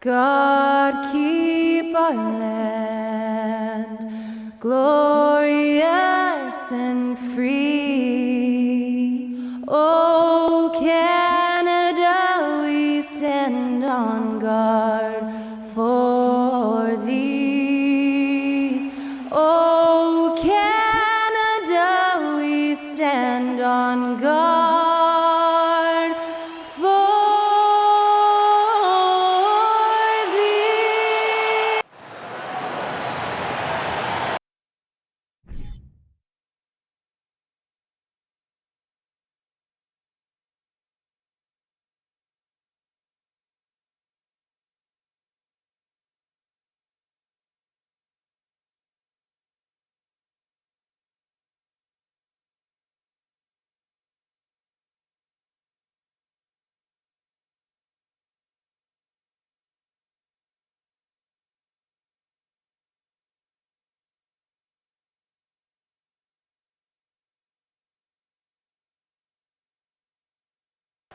God keep our land glorious and free. Oh, Canada, we stand on guard for thee. Oh, Canada, we stand on guard for thee.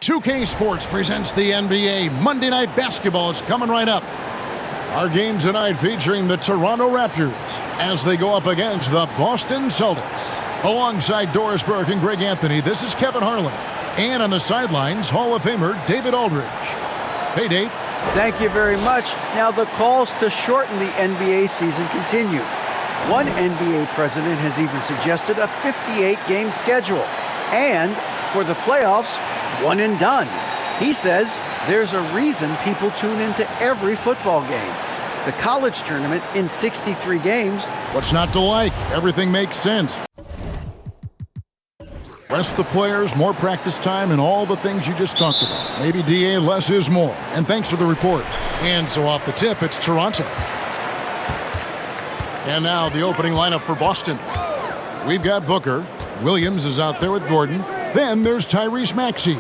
.2K Sports presents the NBA. Monday Night Basketball is coming right up. Our game tonight featuring the Toronto Raptors as they go up against the Boston Celtics. Alongside Doris Burke and Greg Anthony, this is Kevin Harlan. And on the sidelines, Hall of Famer David Aldridge. Hey, Dave. Thank you very much. Now the calls to shorten the NBA season continue. One NBA president has even suggested a 58-game schedule. And for the playoffs, one and done. He says there's a reason people tune into every football game. The college tournament in 63 games. What's not to like? Everything makes sense. Rest the players, more practice time, and all the things you just talked about. Maybe DA, less is more. And thanks for the report. And so off the tip, it's Toronto. And now the opening lineup for Boston. We've got Booker. Williams is out there with Gordon. Then there's Tyrese Maxey.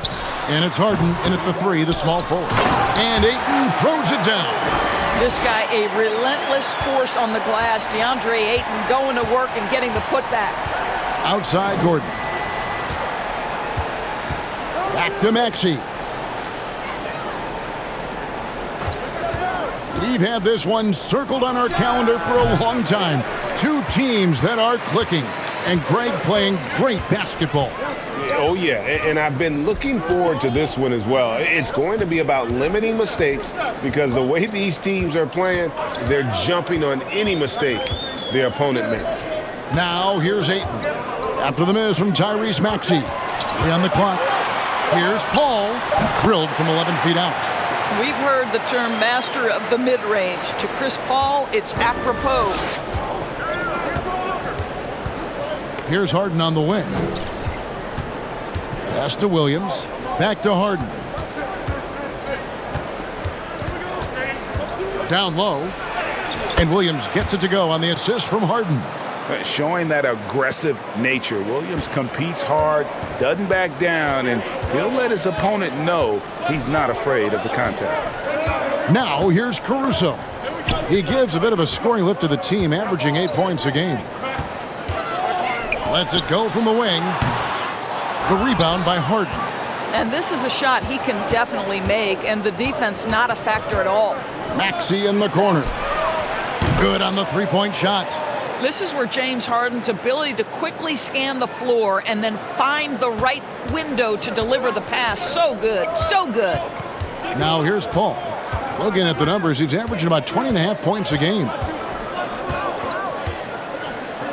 And it's Harden in at the three, the small forward. And Ayton throws it down. This guy, a relentless force on the glass. DeAndre Ayton going to work and getting the putback. Outside Gordon. Back to Maxey. We've had this one circled on our calendar for a long time. Two teams that are clicking. And Greg playing great basketball. Oh, yeah, and I've been looking forward to this one as well. It's going to be about limiting mistakes because the way these teams are playing, they're jumping on any mistake their opponent makes. Now, here's Ayton. After the miss from Tyrese Maxey. 3 on the clock. Here's Paul, drilled from 11 feet out. We've heard the term master of the mid-range. To Chris Paul, it's apropos. Here's Harden on the wing. Pass to Williams. Back to Harden. Down low. And Williams gets it to go on the assist from Harden. Showing that aggressive nature. Williams competes hard, doesn't back down, and he'll let his opponent know he's not afraid of the contact. Now here's Caruso. He gives a bit of a scoring lift to the team, averaging 8 points a game. Lets it go from the wing. The rebound by Harden. And this is a shot he can definitely make, and the defense not a factor at all. Maxey in the corner. Good on the three-point shot. This is where James Harden's ability to quickly scan the floor and then find the right window to deliver the pass. So good, so good. Now here's Paul. Looking at the numbers, he's averaging about 20.5 points a game.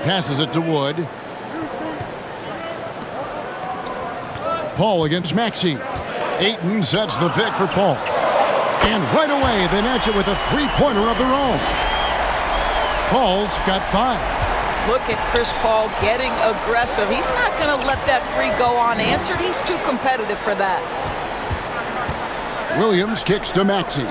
Passes it to Wood. Paul against Maxey. Ayton sets the pick for Paul. And right away, they match it with a three-pointer of their own. Paul's got 5. Look at Chris Paul getting aggressive. He's not going to let that three go unanswered. He's too competitive for that. Williams kicks to Maxey.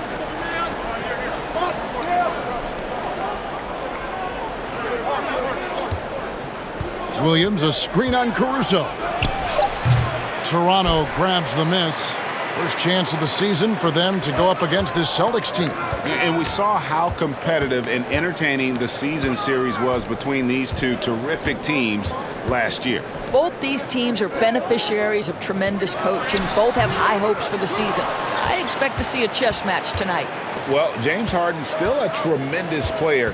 Williams, a screen on Caruso. Toronto grabs the miss. First chance of the season for them to go up against this Celtics team. And we saw how competitive and entertaining the season series was between these two terrific teams last year. Both these teams are beneficiaries of tremendous coaching. Both have high hopes for the season. I expect to see a chess match tonight. Well, James Harden still a tremendous player,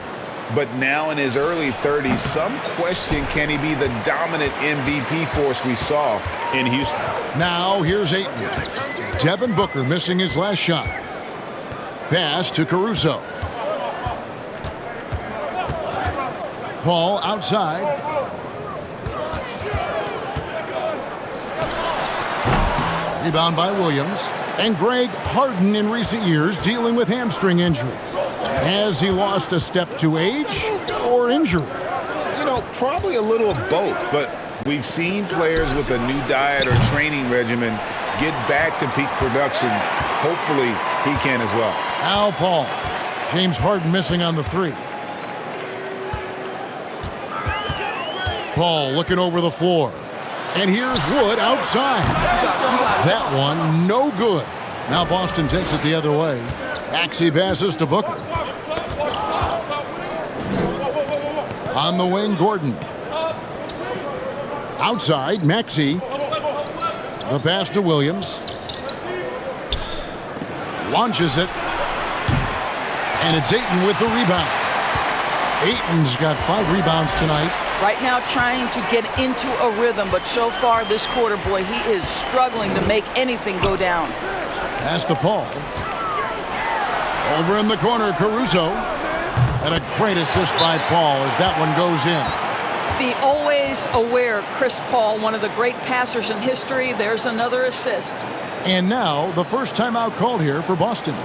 but now in his early 30s, some question, can he be the dominant MVP force we saw in Houston? Now here's Ayton. Devin Booker missing his last shot. Pass to Caruso. Paul outside. Rebound by Williams. And Greg Harden in recent years dealing with hamstring injuries. Has he lost a step to age or injury? You know, probably a little of both, but we've seen players with a new diet or training regimen get back to peak production. Hopefully he can as well. Al Paul. James Harden missing on the three. Paul looking over the floor. And here's Wood outside. That one no good. Now Boston takes it the other way. Maxey passes to Booker. On the wing, Gordon. Outside, Maxey. The pass to Williams. Launches it. And it's Ayton with the rebound. Ayton's got 5 rebounds tonight. Right now trying to get into a rhythm, but so far this quarter, boy, he is struggling to make anything go down. Pass to Paul. Over in the corner, Caruso. And a great assist by Paul as that one goes in. The always aware Chris Paul, one of the great passers in history. There's another assist. And now the first timeout called here for Boston.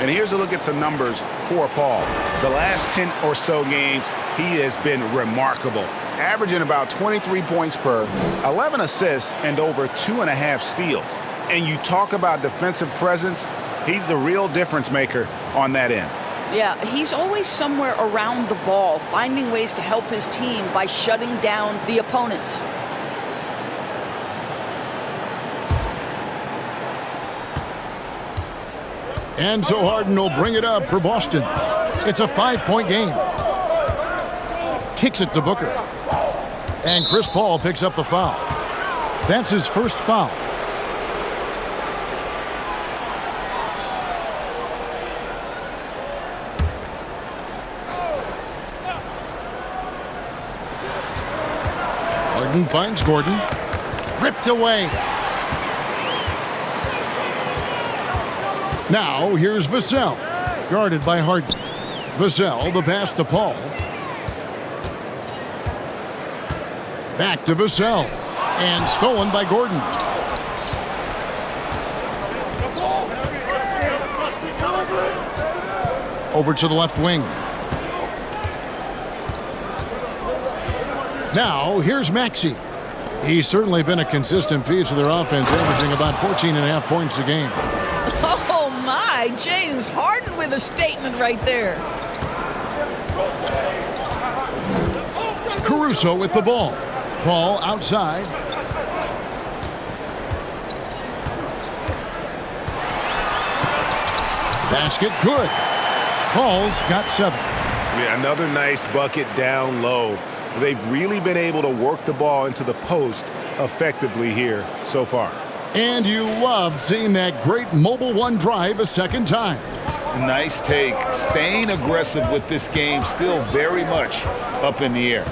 And here's a look at some numbers for Paul. The last 10 or so games, he has been remarkable. Averaging about 23 points per, 11 assists, and over 2.5 steals. And you talk about defensive presence, he's the real difference maker on that end. Yeah, he's always somewhere around the ball, finding ways to help his team by shutting down the opponents. And so Harden will bring it up for Boston. It's a 5-point game. Kicks it to Booker. And Chris Paul picks up the foul. That's his first foul. Harden finds Gordon. Ripped away. Now, here's Vassell, guarded by Harden. Vassell, the pass to Paul. Back to Vassell, and stolen by Gordon. Over to the left wing. Now, here's Maxey. He's certainly been a consistent piece of their offense, averaging about 14.5 points a game. Oh, my. James Harden with a statement right there. Caruso with the ball. Paul outside. Basket good. Paul's got 7. Yeah, another nice bucket down low. They've really been able to work the ball into the post effectively here so far. And you love seeing that great mobile one drive a second time. Nice take. Staying aggressive with this game, still very much up in the air.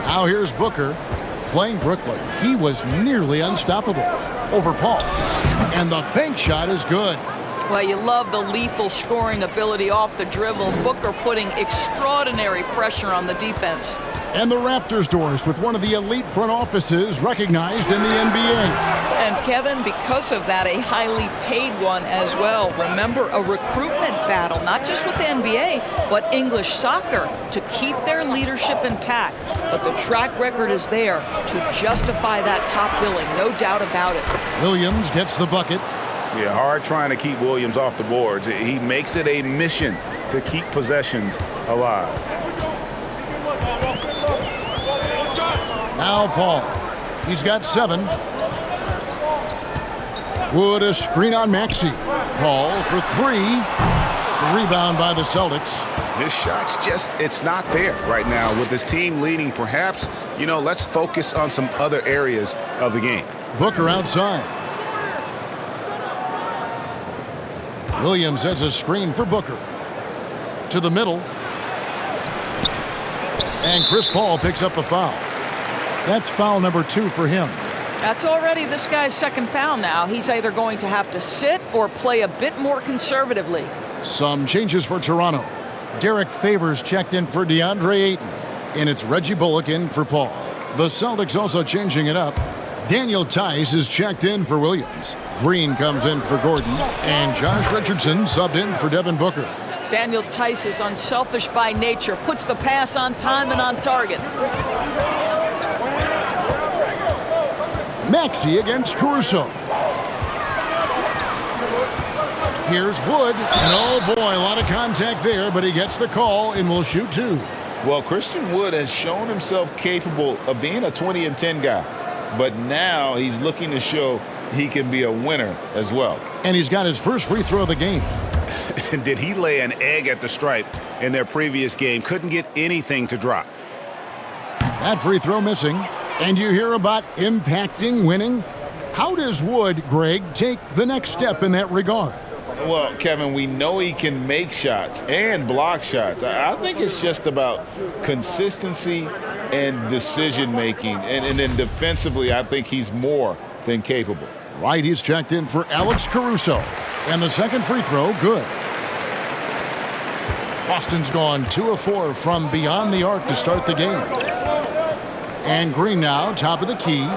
Now here's Booker playing Brooklyn. He was nearly unstoppable. Over Paul. And the bank shot is good. Well, you love the lethal scoring ability off the dribble. Booker putting extraordinary pressure on the defense. And the Raptors doors with one of the elite front offices recognized in the NBA. And Kevin, because of that, a highly paid one as well. Remember, a recruitment battle, not just with the NBA, but English soccer to keep their leadership intact. But the track record is there to justify that top billing, no doubt about it. Williams gets the bucket. Yeah, hard trying to keep Williams off the boards. He makes it a mission to keep possessions alive. Now Paul. He's got 7. Wood a screen on Maxey. Paul for 3. Rebound by the Celtics. His shot's just, it's not there right now. With his team leading, perhaps, let's focus on some other areas of the game. Booker outside. Williams sets a screen for Booker. To the middle. And Chris Paul picks up the foul. That's foul number 2 for him. That's already this guy's second foul now. He's either going to have to sit or play a bit more conservatively. Some changes for Toronto. Derek Favors checked in for DeAndre Ayton. And it's Reggie Bullock in for Paul. The Celtics also changing it up. Daniel Tice is checked in for Williams. Green comes in for Gordon. And Josh Richardson subbed in for Devin Booker. Daniel Tice is unselfish by nature, puts the pass on time and on target. Maxey against Caruso. Here's Wood. And oh boy, a lot of contact there, but he gets the call and will shoot 2. Well, Christian Wood has shown himself capable of being a 20 and 10 guy. But now he's looking to show he can be a winner as well. And he's got his first free throw of the game. Did he lay an egg at the stripe in their previous game? Couldn't get anything to drop. That free throw missing. And you hear about impacting winning? How does Wood, Greg, take the next step in that regard? Well, Kevin, we know he can make shots and block shots. I think it's just about consistency and decision-making. And then defensively, I think he's more than capable. Right, he's checked in for Alex Caruso. And the second free throw, good. Boston's gone 2 of 4 from beyond the arc to start the game. And Green now, top of the key.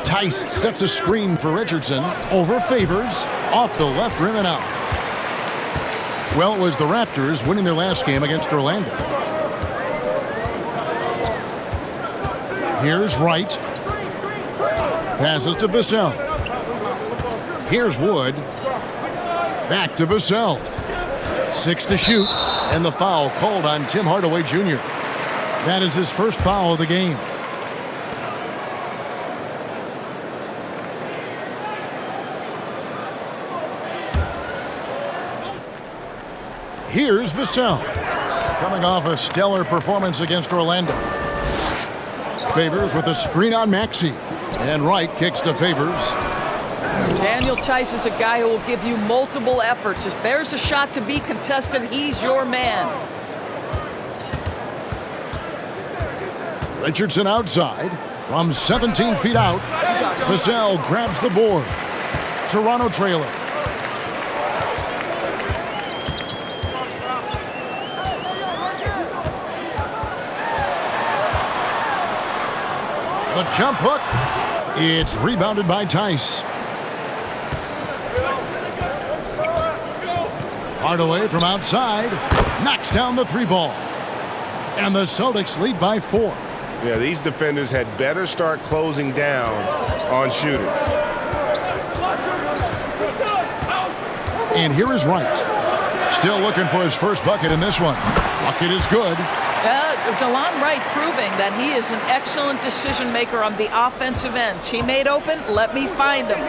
Tice sets a screen for Richardson. Over Favors. Off the left rim and out. Well, it was the Raptors winning their last game against Orlando. Here's Wright. Passes to Vassell. Here's Wood. Back to Vassell. 6 to shoot. And the foul called on Tim Hardaway Jr. That is his first foul of the game. Here's Vassell. Coming off a stellar performance against Orlando. Favors with a screen on Maxey. And Wright kicks to Favors. Daniel Tice is a guy who will give you multiple efforts. If there's a shot to be contested, he's your man. Richardson outside from 17 feet out. Vassell grabs the board. Toronto trailer. The jump hook. It's rebounded by Tice. Hardaway from outside knocks down the 3 ball. And the Celtics lead by 4. Yeah, these defenders had better start closing down on shooters. And here is Wright. Still looking for his first bucket in this one. Bucket is good. DeLon Wright proving that he is an excellent decision maker on the offensive end. He made open, let me find him.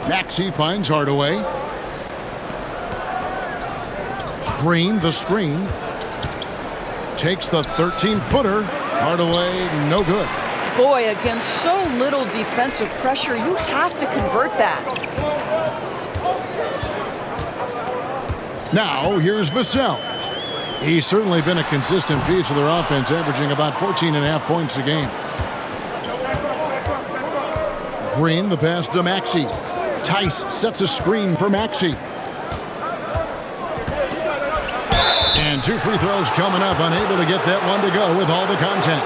Maxey finds Hardaway. Green, the screen. Takes the 13-footer. Hardaway, no good. Boy, against so little defensive pressure, you have to convert that. Now, here's Vassell. He's certainly been a consistent piece of their offense, averaging about 14.5 points a game. Green, the pass to Maxey. Tice sets a screen for Maxey. And 2 free throws coming up, unable to get that one to go with all the contact.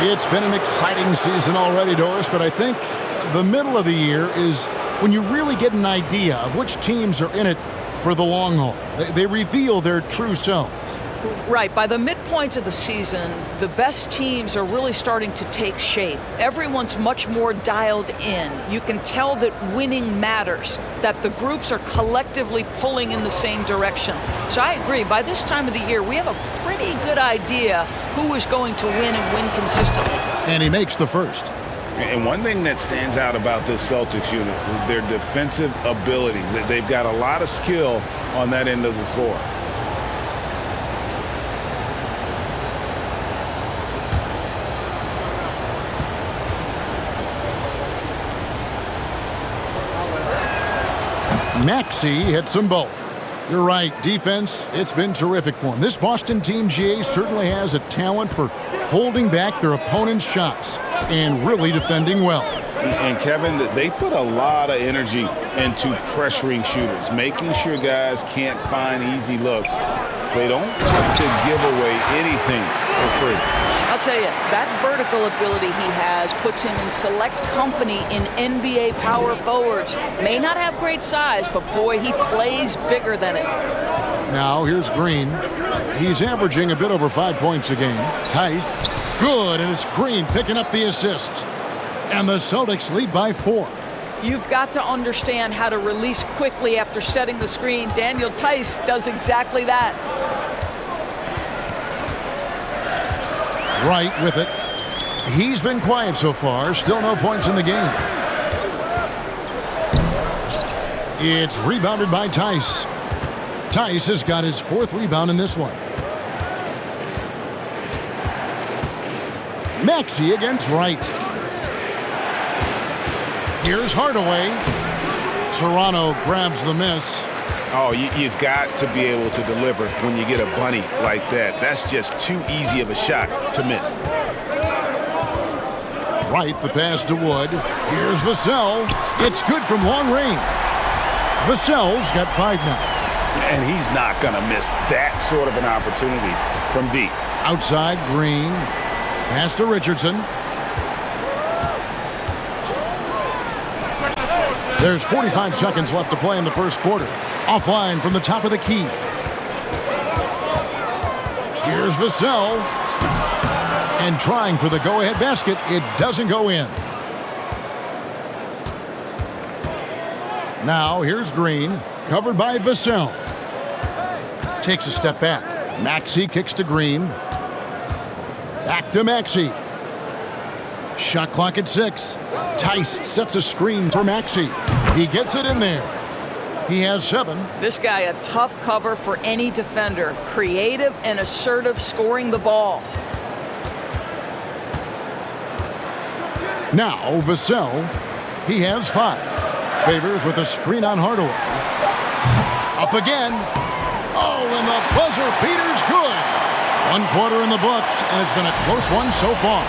It's been an exciting season already, Doris, but I think the middle of the year is when you really get an idea of which teams are in it for the long haul. They reveal their true selves. Right. By the midpoint of the season, the best teams are really starting to take shape. Everyone's much more dialed in. You can tell that winning matters, that the groups are collectively pulling in the same direction. So I agree. By this time of the year, we have a pretty good idea who is going to win and win consistently. And he makes the first. And one thing that stands out about this Celtics unit is their defensive abilities. They've got a lot of skill on that end of the floor. Maxey hits them both. You're right, defense, it's been terrific for him. This Boston team, GA, certainly has a talent for holding back their opponent's shots and really defending well. And Kevin, they put a lot of energy into pressuring shooters, making sure guys can't find easy looks. They don't like to give away anything for free. I'll tell you, that vertical ability he has puts him in select company in NBA power forwards. May not have great size, but boy, he plays bigger than it. Now here's Green. He's averaging a bit over 5 points a game. Tice, good, and it's Green picking up the assist. And the Celtics lead by 4. You've got to understand how to release quickly after setting the screen. Daniel Tice does exactly that. Right with it. He's been quiet so far. Still no points in the game. It's rebounded by Tice. Tice has got his 4th rebound in this one. Maxey against Wright. Here's Hardaway. Toronto grabs the miss. Oh, you've got to be able to deliver when you get a bunny like that. That's just too easy of a shot to miss. Right, the pass to Wood. Here's Vassell. It's good from long range. Vassell's got 5 now. And he's not going to miss that sort of an opportunity from deep. Outside, Green. Pass to Richardson. There's 45 seconds left to play in the first quarter. Offline from the top of the key. Here's Vassell. And trying for the go-ahead basket. It doesn't go in. Now here's Green. Covered by Vassell. Takes a step back. Maxey kicks to Green. Back to Maxey. Shot clock at 6. Tice sets a screen for Maxey. He gets it in there. He has 7. This guy, a tough cover for any defender. Creative and assertive scoring the ball. Now Vassell. He has 5. Favors with a screen on Hardaway. Up again. Oh, and the buzzer beater's good. 1 quarter in the books, and it's been a close one so far.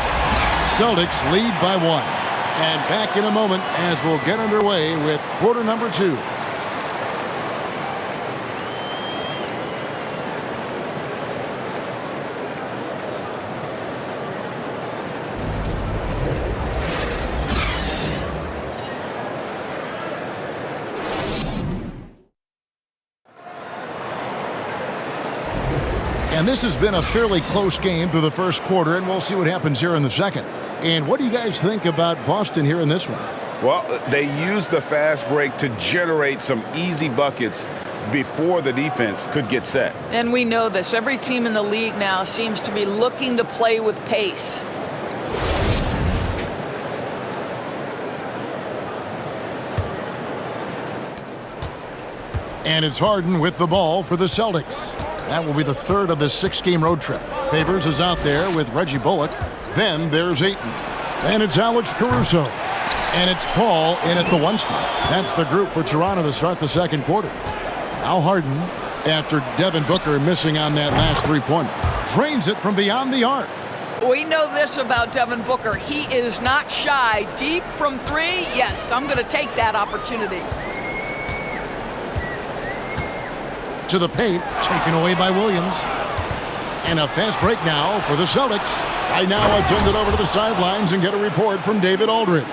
Celtics lead by 1. And back in a moment as we'll get underway with quarter number 2. And this has been a fairly close game through the first quarter, and we'll see what happens here in the second. And what do you guys think about Boston here in this one? Well, they used the fast break to generate some easy buckets before the defense could get set. And we know this. Every team in the league now seems to be looking to play with pace. And it's Harden with the ball for the Celtics. That will be the 3rd of the 6-game road trip. Favors is out there with Reggie Bullock. Then there's Ayton. And it's Alex Caruso. And it's Paul in at the 1 spot. That's the group for Toronto to start the second quarter. Now Harden, after Devin Booker missing on that last three-pointer, drains it from beyond the arc. We know this about Devin Booker. He is not shy. Deep from three, yes, I'm going to take that opportunity. To the paint, taken away by Williams. And a fast break now for the Celtics. Right now, let's send it over to the sidelines and get a report from David Aldridge.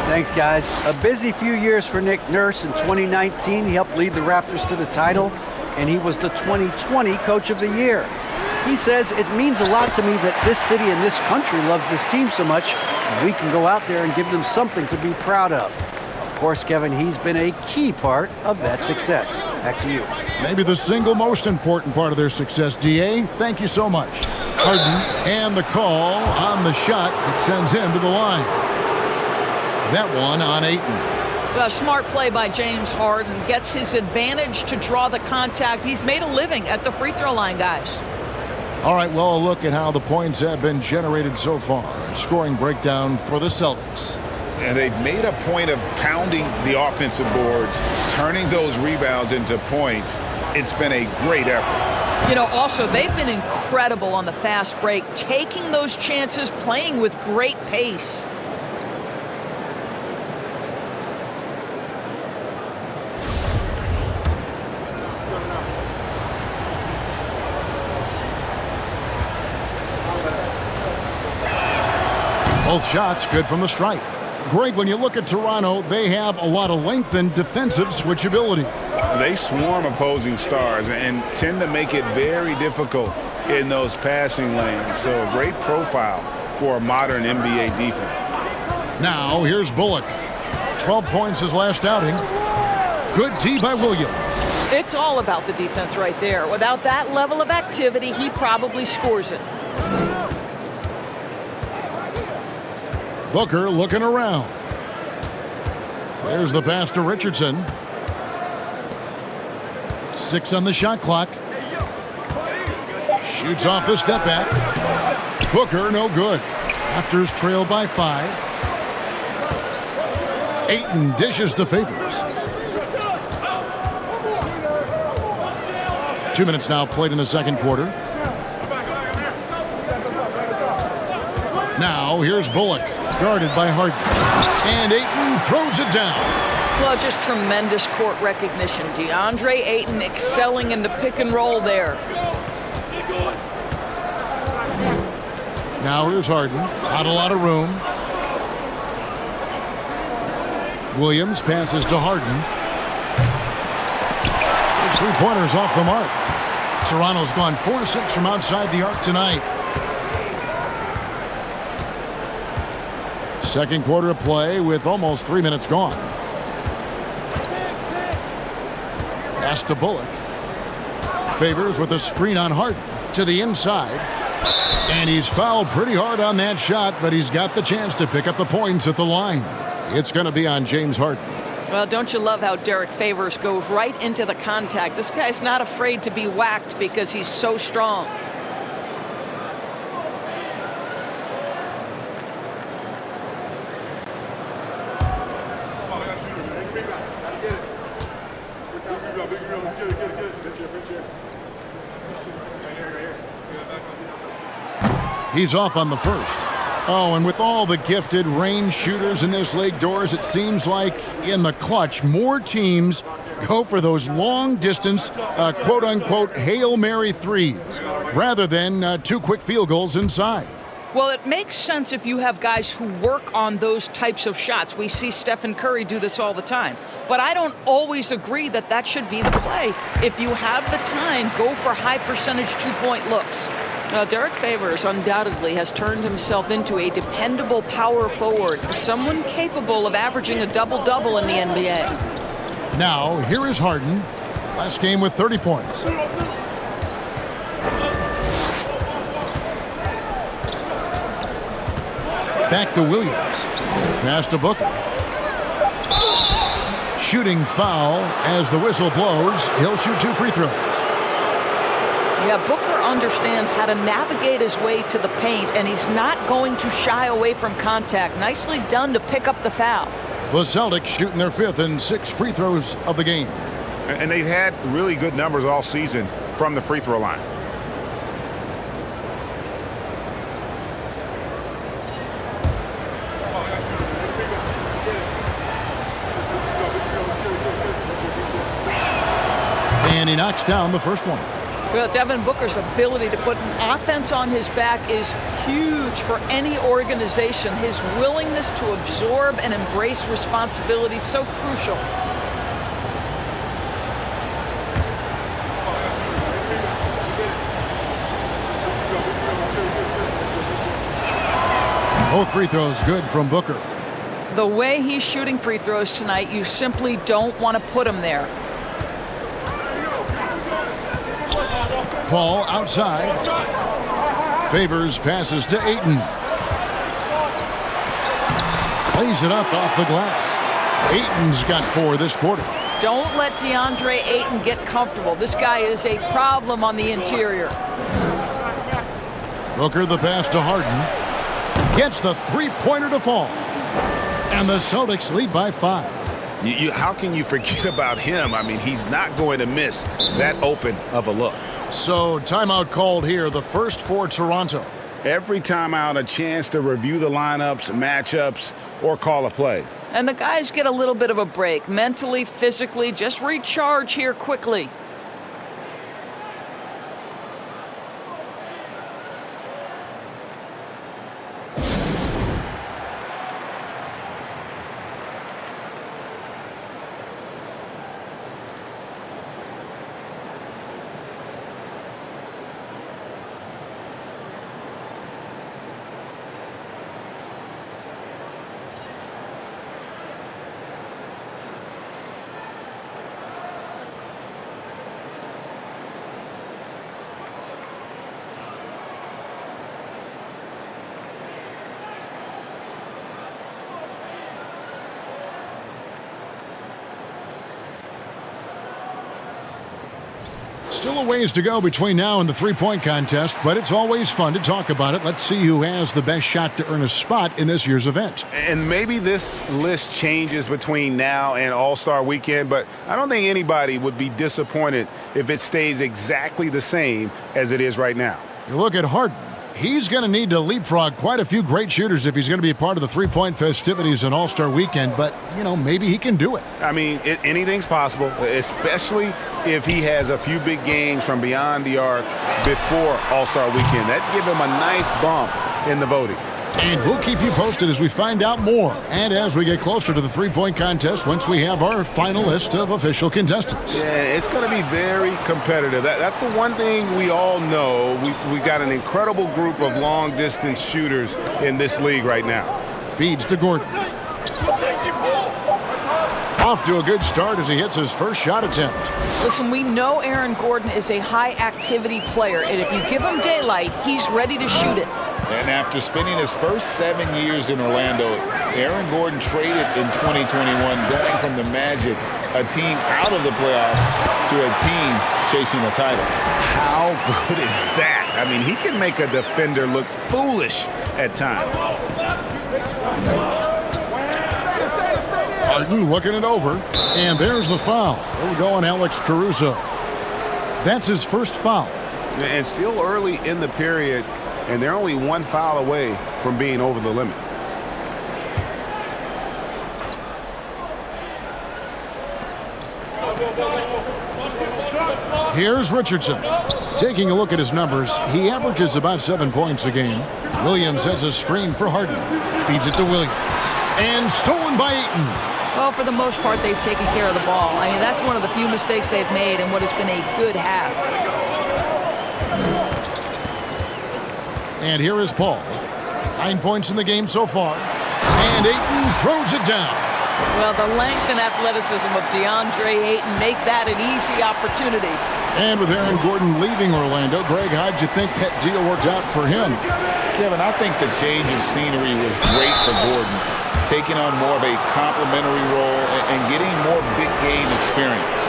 Thanks, guys. A busy few years for Nick Nurse. In 2019, he helped lead the Raptors to the title, and he was the 2020 Coach of the Year. He says, it means a lot to me that this city and this country loves this team so much, and we can go out there and give them something to be proud of. Of course, Kevin, he's been a key part of that success. Back to you. Maybe the single most important part of their success, D.A. Thank you so much. Harden, and the call on the shot that sends him to the line. That one on Ayton. A smart play by James Harden gets his advantage to draw the contact. He's made a living at the free throw line, guys. All right, well, a look at how the points have been generated so far. A scoring breakdown for the Celtics. And they've made a point of pounding the offensive boards, turning those rebounds into points. It's been a great effort. You know, also, they've been incredible on the fast break, taking those chances, playing with great pace. Both shots good from the stripe. Greg, when you look at Toronto, they have a lot of length and defensive switchability. They swarm opposing stars and tend to make it very difficult in those passing lanes. So a great profile for a modern NBA defense. Now here's Bullock. 12 points his last outing. Good D by Williams. It's all about the defense right there. Without that level of activity, he probably scores it. Booker looking around. There's the pass to Richardson. 6 on the shot clock. Shoots off the step back. Booker no good. Raptors trail by 5. Ayton dishes to Favors. 2 minutes now played in the second quarter. Now here's Bullock, guarded by Harden. And Ayton throws it down. Well, just tremendous court recognition. DeAndre Ayton excelling in the pick and roll there. Now here's Harden. Not a lot of room. Williams passes to Harden. His three-pointers off the mark. Toronto's gone 4-6 from outside the arc tonight. Second quarter of play with almost 3 minutes gone. Pass to Bullock. Favors with a screen on Harden to the inside. And he's fouled pretty hard on that shot, but he's got the chance to pick up the points at the line. It's going to be on James Harden. Well, don't you love how Derek Favors goes right into the contact? This guy's not afraid to be whacked because he's so strong. He's off on the first. Oh, and with all the gifted range shooters in this league, Doors, it seems like in the clutch, more teams go for those long-distance, quote-unquote, Hail Mary threes rather than 2 quick field goals inside. Well, it makes sense if you have guys who work on those types of shots. We see Stephen Curry do this all the time. But I don't always agree that that should be the play. If you have the time, go for high-percentage 2-point looks. Now, Derek Favors undoubtedly has turned himself into a dependable power forward, someone capable of averaging a double-double in the NBA. Now, here is Harden. Last game with 30 points. Back to Williams. Pass to Booker. Shooting foul as the whistle blows. He'll shoot 2 free throws. Yeah, Booker understands how to navigate his way to the paint, and he's not going to shy away from contact. Nicely done to pick up the foul. The Celtics shooting their 5th and 6th free throws of the game. And they've had really good numbers all season from the free throw line. And he knocks down the first one. Well, Devin Booker's ability to put an offense on his back is huge for any organization. His willingness to absorb and embrace responsibility is so crucial. Both free throws good from Booker. The way he's shooting free throws tonight, you simply don't want to put him there. Paul outside. Favors passes to Ayton. Plays it up off the glass. Ayton's got 4 this quarter. Don't let DeAndre Ayton get comfortable. This guy is a problem on the interior. Booker the pass to Harden. Gets the three-pointer to fall. And the Celtics lead by 5. How can you forget about him? I mean, he's not going to miss that open of a look. So timeout called here, the first for Toronto. Every timeout, a chance to review the lineups, matchups, or call a play. And the guys get a little bit of a break. Mentally, physically, just recharge here quickly. Still a ways to go between now and the three-point contest, but it's always fun to talk about it. Let's see who has the best shot to earn a spot in this year's event. And maybe this list changes between now and All-Star Weekend, but I don't think anybody would be disappointed if it stays exactly the same as it is right now. You look at Harden. He's going to need to leapfrog quite a few great shooters if he's going to be a part of the three-point festivities in All-Star Weekend, but, maybe he can do it. I mean, anything's possible, especially if he has a few big games from beyond the arc before All-Star Weekend. That'd give him a nice bump in the voting. And we'll keep you posted as we find out more and as we get closer to the three-point contest once we have our final list of official contestants. Yeah, it's going to be very competitive. That's the one thing we all know. We've got an incredible group of long-distance shooters in this league right now. Feeds to Gordon. Off to a good start as he hits his first shot attempt. Listen, we know Aaron Gordon is a high-activity player, and if you give him daylight, he's ready to shoot it. And after spending his first 7 years in Orlando, Aaron Gordon traded in 2021, going from the Magic, a team out of the playoffs, to a team chasing a title. How good is that? I mean, he can make a defender look foolish at times. Harden looking it over, and there's the foul. We'll go on Alex Caruso. That's his first foul. And still early in the period, and they're only one foul away from being over the limit. Here's Richardson. Taking a look at his numbers, he averages about 7 points a game. Williams sets a screen for Harden. Feeds it to Williams. And stolen by Ayton. Well, for the most part, they've taken care of the ball. I mean, that's one of the few mistakes they've made in what has been a good half. And here is Paul. 9 points in the game so far. And Ayton throws it down. Well, the length and athleticism of DeAndre Ayton make that an easy opportunity. And with Aaron Gordon leaving Orlando, Greg, how'd you think that deal worked out for him? Kevin, I think the change of scenery was great for Gordon, taking on more of a complimentary role and getting more big game experience.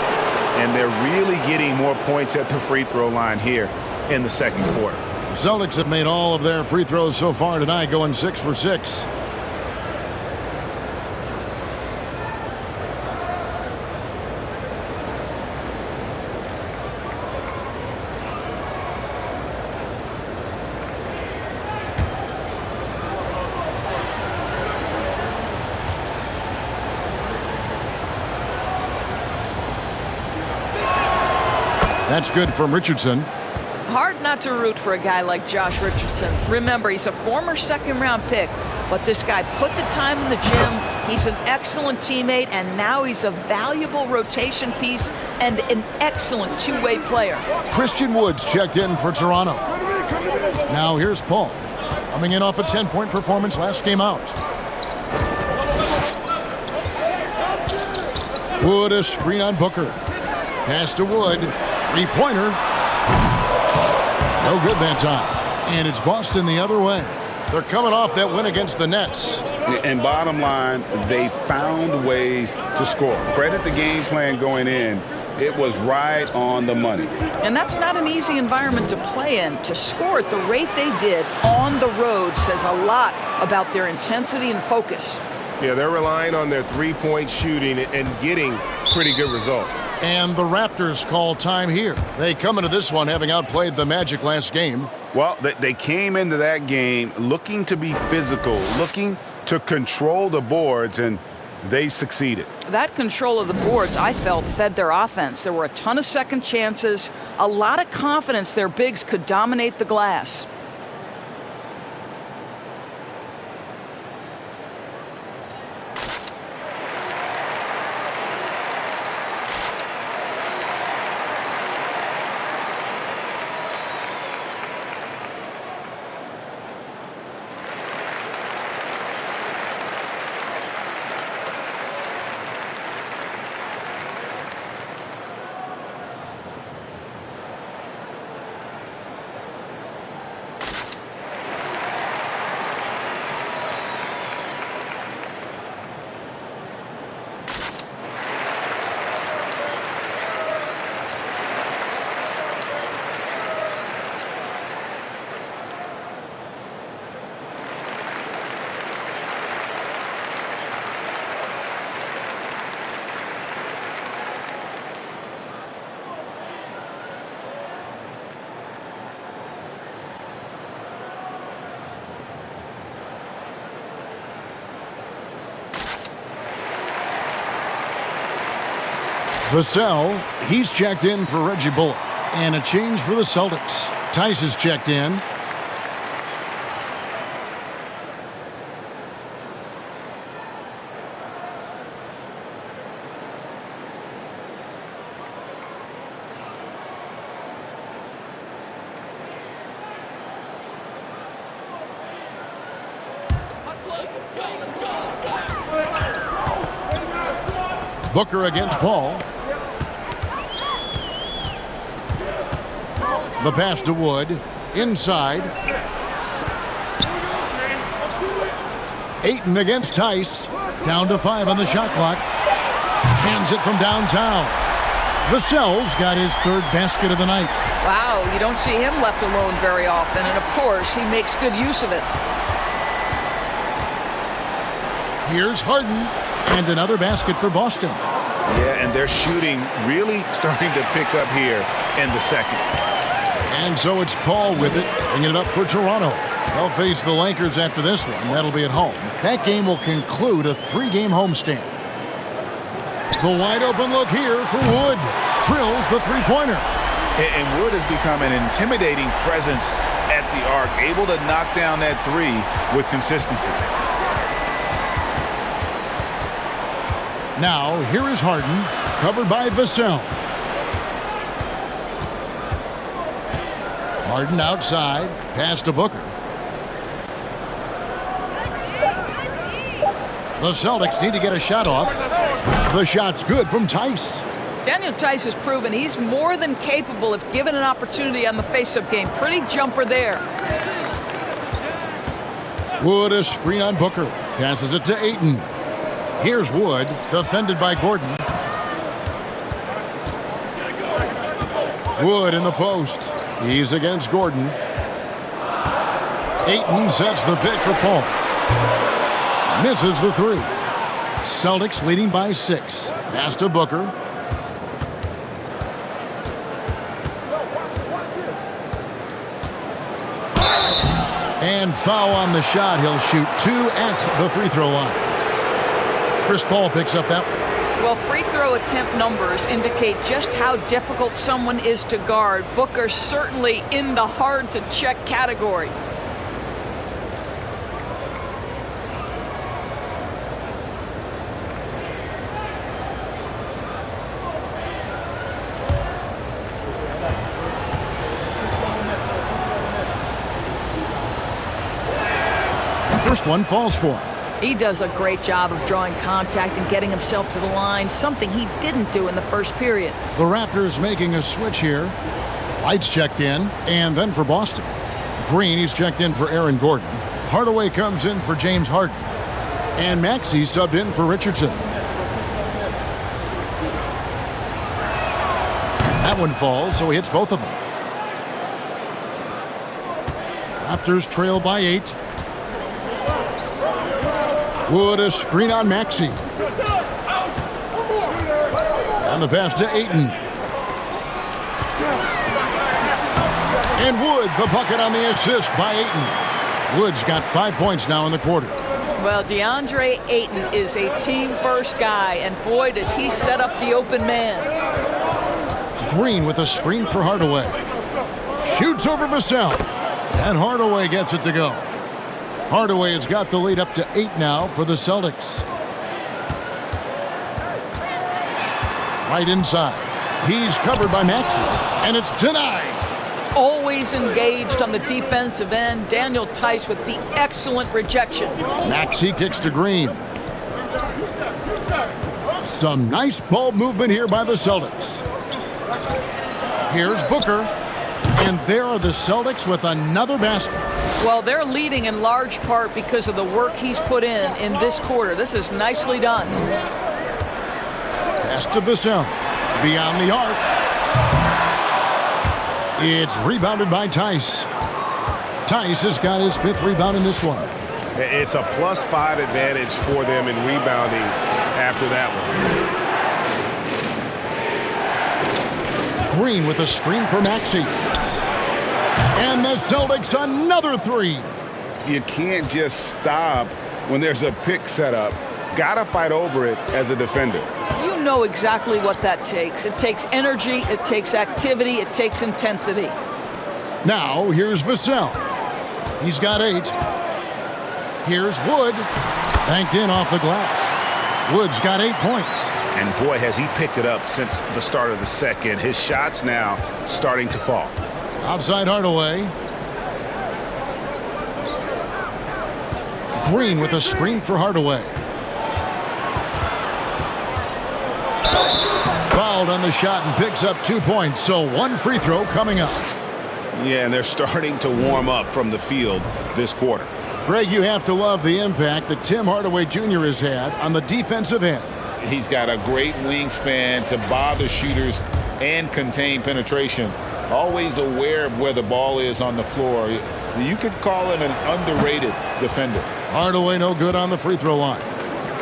and they're really getting more points at the free throw line here in the second quarter. The Celtics have made all of their free throws so far tonight, going 6 for 6. That's good from Richardson. Hard not to root for a guy like Josh Richardson. Remember, he's a former second-round pick, but this guy put the time in the gym. He's an excellent teammate, and now he's a valuable rotation piece and an excellent two-way player. Christian Woods checked in for Toronto. Now here's Paul, coming in off a 10-point performance last game out. Wood, a screen on Booker. Pass to Wood. Three-pointer. No good that time. And it's Boston the other way. They're coming off that win against the Nets. And bottom line, they found ways to score. Credit the game plan going in. It was right on the money. And that's not an easy environment to play in. To score at the rate they did on the road says a lot about their intensity and focus. Yeah, they're relying on their three-point shooting and getting pretty good results. And the Raptors call time here. They come into this one having outplayed the Magic last game. Well, they came into that game looking to be physical, looking to control the boards, and they succeeded. That control of the boards, I felt, fed their offense. There were a ton of second chances, a lot of confidence their bigs could dominate the glass. Vassell, he's checked in for Reggie Bullock. And a change for the Celtics. Tice is checked in. Booker against Paul. The pass to Wood. Inside. Ayton against Tice. Down to 5 on the shot clock. Hands it from downtown. Vassell's got his third basket of the night. Wow, you don't see him left alone very often, and of course, he makes good use of it. Here's Harden. And another basket for Boston. Yeah, and their shooting really starting to pick up here in the second. And so it's Paul with it, bringing it up for Toronto. They'll face the Lakers after this one. That'll be at home. That game will conclude a 3-game homestand. The wide open look here for Wood. Drills the three-pointer. And Wood has become an intimidating presence at the arc, able to knock down that three with consistency. Now, here is Harden, covered by Vassell. Harden outside, pass to Booker. The Celtics need to get a shot off. The shot's good from Tice. Daniel Tice has proven he's more than capable if given an opportunity on the face-up game. Pretty jumper there. Wood, a screen on Booker. Passes it to Ayton. Here's Wood, defended by Gordon. Wood in the post. He's against Gordon. Ayton sets the pick for Paul. Misses the three. Celtics leading by 6. Pass to Booker. And foul on the shot. He'll shoot 2 at the free throw line. Chris Paul picks up that one. Well, free throw attempt numbers indicate just how difficult someone is to guard. Booker's certainly in the hard-to-check category. First one falls for him. He does a great job of drawing contact and getting himself to the line, something he didn't do in the first period. The Raptors making a switch here. Lights checked in, and then for Boston. Green, he's checked in for Aaron Gordon. Hardaway comes in for James Harden. And Maxey subbed in for Richardson. That one falls, so he hits both of them. Raptors trail by 8. Wood, a screen on Maxey. And the pass to Ayton. And Wood, the bucket on the assist by Ayton. Wood's got 5 points now in the quarter. Well, DeAndre Ayton is a team-first guy, and boy, does he set up the open man. Green with a screen for Hardaway. Shoots over Vassell. And Hardaway gets it to go. Hardaway has got the lead up to 8 now for the Celtics. Right inside. He's covered by Maxey. And it's denied. Always engaged on the defensive end. Daniel Tice with the excellent rejection. Maxey kicks to Green. Some nice ball movement here by the Celtics. Here's Booker. And there are the Celtics with another basket. Well, they're leading in large part because of the work he's put in this quarter. This is nicely done. Pass to Vassell. Beyond the arc. It's rebounded by Tice. Tice has got his 5th rebound in this one. It's a +5 advantage for them in rebounding after that one. Green with a screen for Maxey. And the Celtics another 3. You can't just stop when there's a pick set up. Gotta fight over it as a defender. You know exactly what that takes. It takes energy, it takes activity, it takes intensity. Now, here's Vassell. He's got 8. Here's Wood. Banked in off the glass. Wood's got 8 points. And boy, has he picked it up since the start of the second. His shots now starting to fall. Outside Hardaway. Green with a screen for Hardaway. Fouled on the shot and picks up 2 points. So 1 free throw coming up. Yeah, and they're starting to warm up from the field this quarter. Greg, you have to love the impact that Tim Hardaway Jr. has had on the defensive end. He's got a great wingspan to bother shooters and contain penetration. Always aware of where the ball is on the floor. You could call him an underrated defender. Hardaway no good on the free throw line.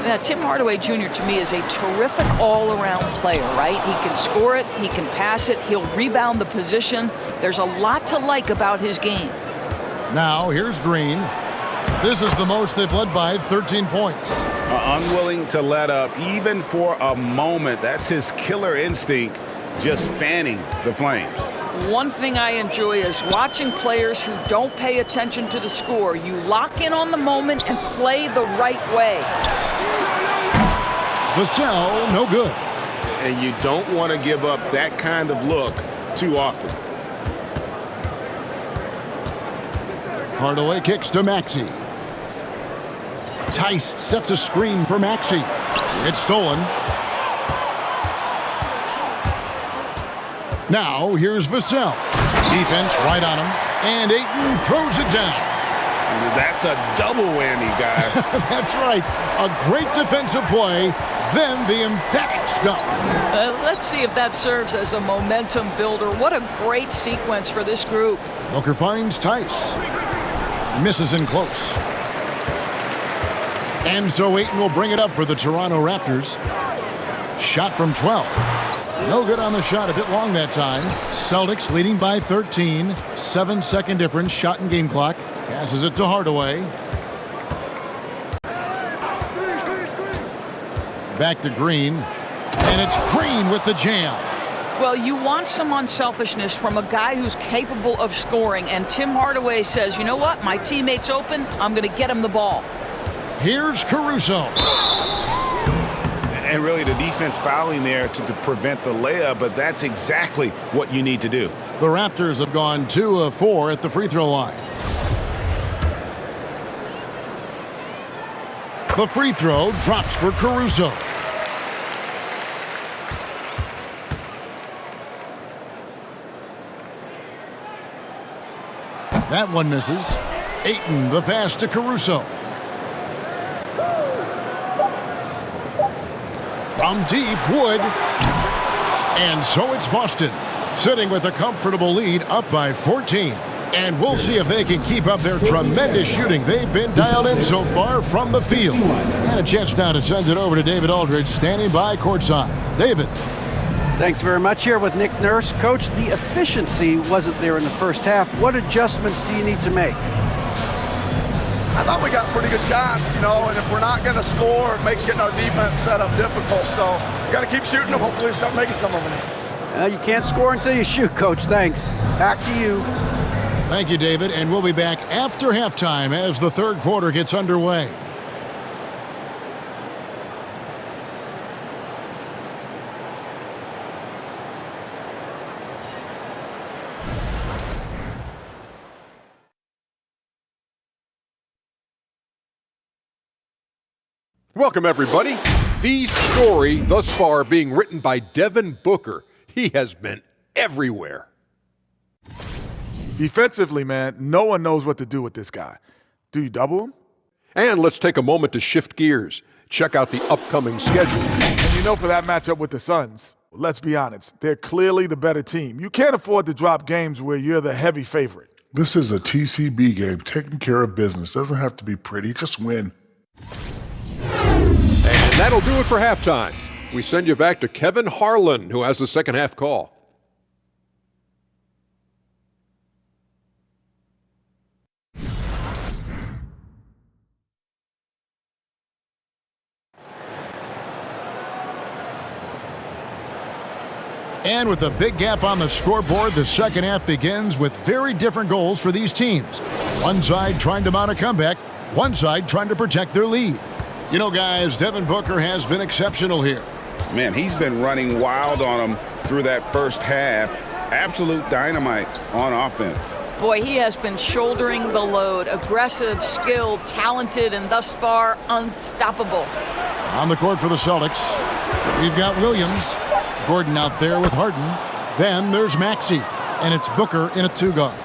Yeah, Tim Hardaway Jr. to me is a terrific all-around player, right? He can score it, he can pass it, he'll rebound the position. There's a lot to like about his game. Now here's Green. This is the most they've led by 13 points. Unwilling to let up even for a moment. That's his killer instinct, just fanning the flames. One thing I enjoy is watching players who don't pay attention to the score. You lock in on the moment and play the right way. Vassell, no good. And you don't want to give up that kind of look too often. Hardaway kicks to Maxey. Tice sets a screen for Maxey. It's stolen. Now here's Vassell. Defense right on him. And Ayton throws it down. That's a double whammy, guys. That's right. A great defensive play. Then the emphatic stuff. Let's see if that serves as a momentum builder. What a great sequence for this group. Booker finds Tice. Misses in close. And so Ayton will bring it up for the Toronto Raptors. Shot from 12. No good on the shot, a bit long that time. Celtics leading by 13. 7-second difference, shot and game clock. Passes it to Hardaway. Back to Green. And it's Green with the jam. Well, you want some unselfishness from a guy who's capable of scoring. And Tim Hardaway says, you know what? My teammate's open. I'm going to get him the ball. Here's Caruso. And really the defense fouling there to prevent the layup, but that's exactly what you need to do. The Raptors have gone 2 of 4 at the free throw line. The free throw drops for Caruso. That one misses. Ayton, the pass to Caruso. From deep, Wood. And so it's Boston, sitting with a comfortable lead, up by 14. And we'll see if they can keep up their tremendous shooting. They've been dialed in so far from the field. And a chance now to send it over to David Aldridge, standing by courtside. David. Thanks very much. Here with Nick Nurse. Coach, the efficiency wasn't there in the first half. What adjustments do you need to make? I thought we got pretty good shots, and if we're not going to score, it makes getting our defense set up difficult. So we got to keep shooting and hopefully start making some of them. You can't score until you shoot, Coach. Thanks. Back to you. Thank you, David. And we'll be back after halftime as the third quarter gets underway. Welcome, everybody. The story thus far being written by Devin Booker. He has been everywhere. Defensively, man, no one knows what to do with this guy. Do you double him? And let's take a moment to shift gears. Check out the upcoming schedule. And for that matchup with the Suns, let's be honest, they're clearly the better team. You can't afford to drop games where you're the heavy favorite. This is a TCB game, taking care of business. Doesn't have to be pretty, just win. And that'll do it for halftime. We send you back to Kevin Harlan, who has the second half call. And with a big gap on the scoreboard, the second half begins with very different goals for these teams. One side trying to mount a comeback, one side trying to protect their lead. Guys, Devin Booker has been exceptional here. Man, he's been running wild on them through that first half. Absolute dynamite on offense. Boy, he has been shouldering the load. Aggressive, skilled, talented, and thus far unstoppable. On the court for the Celtics, we've got Williams. Gordon out there with Harden. Then there's Maxey, and it's Booker in a two-guard.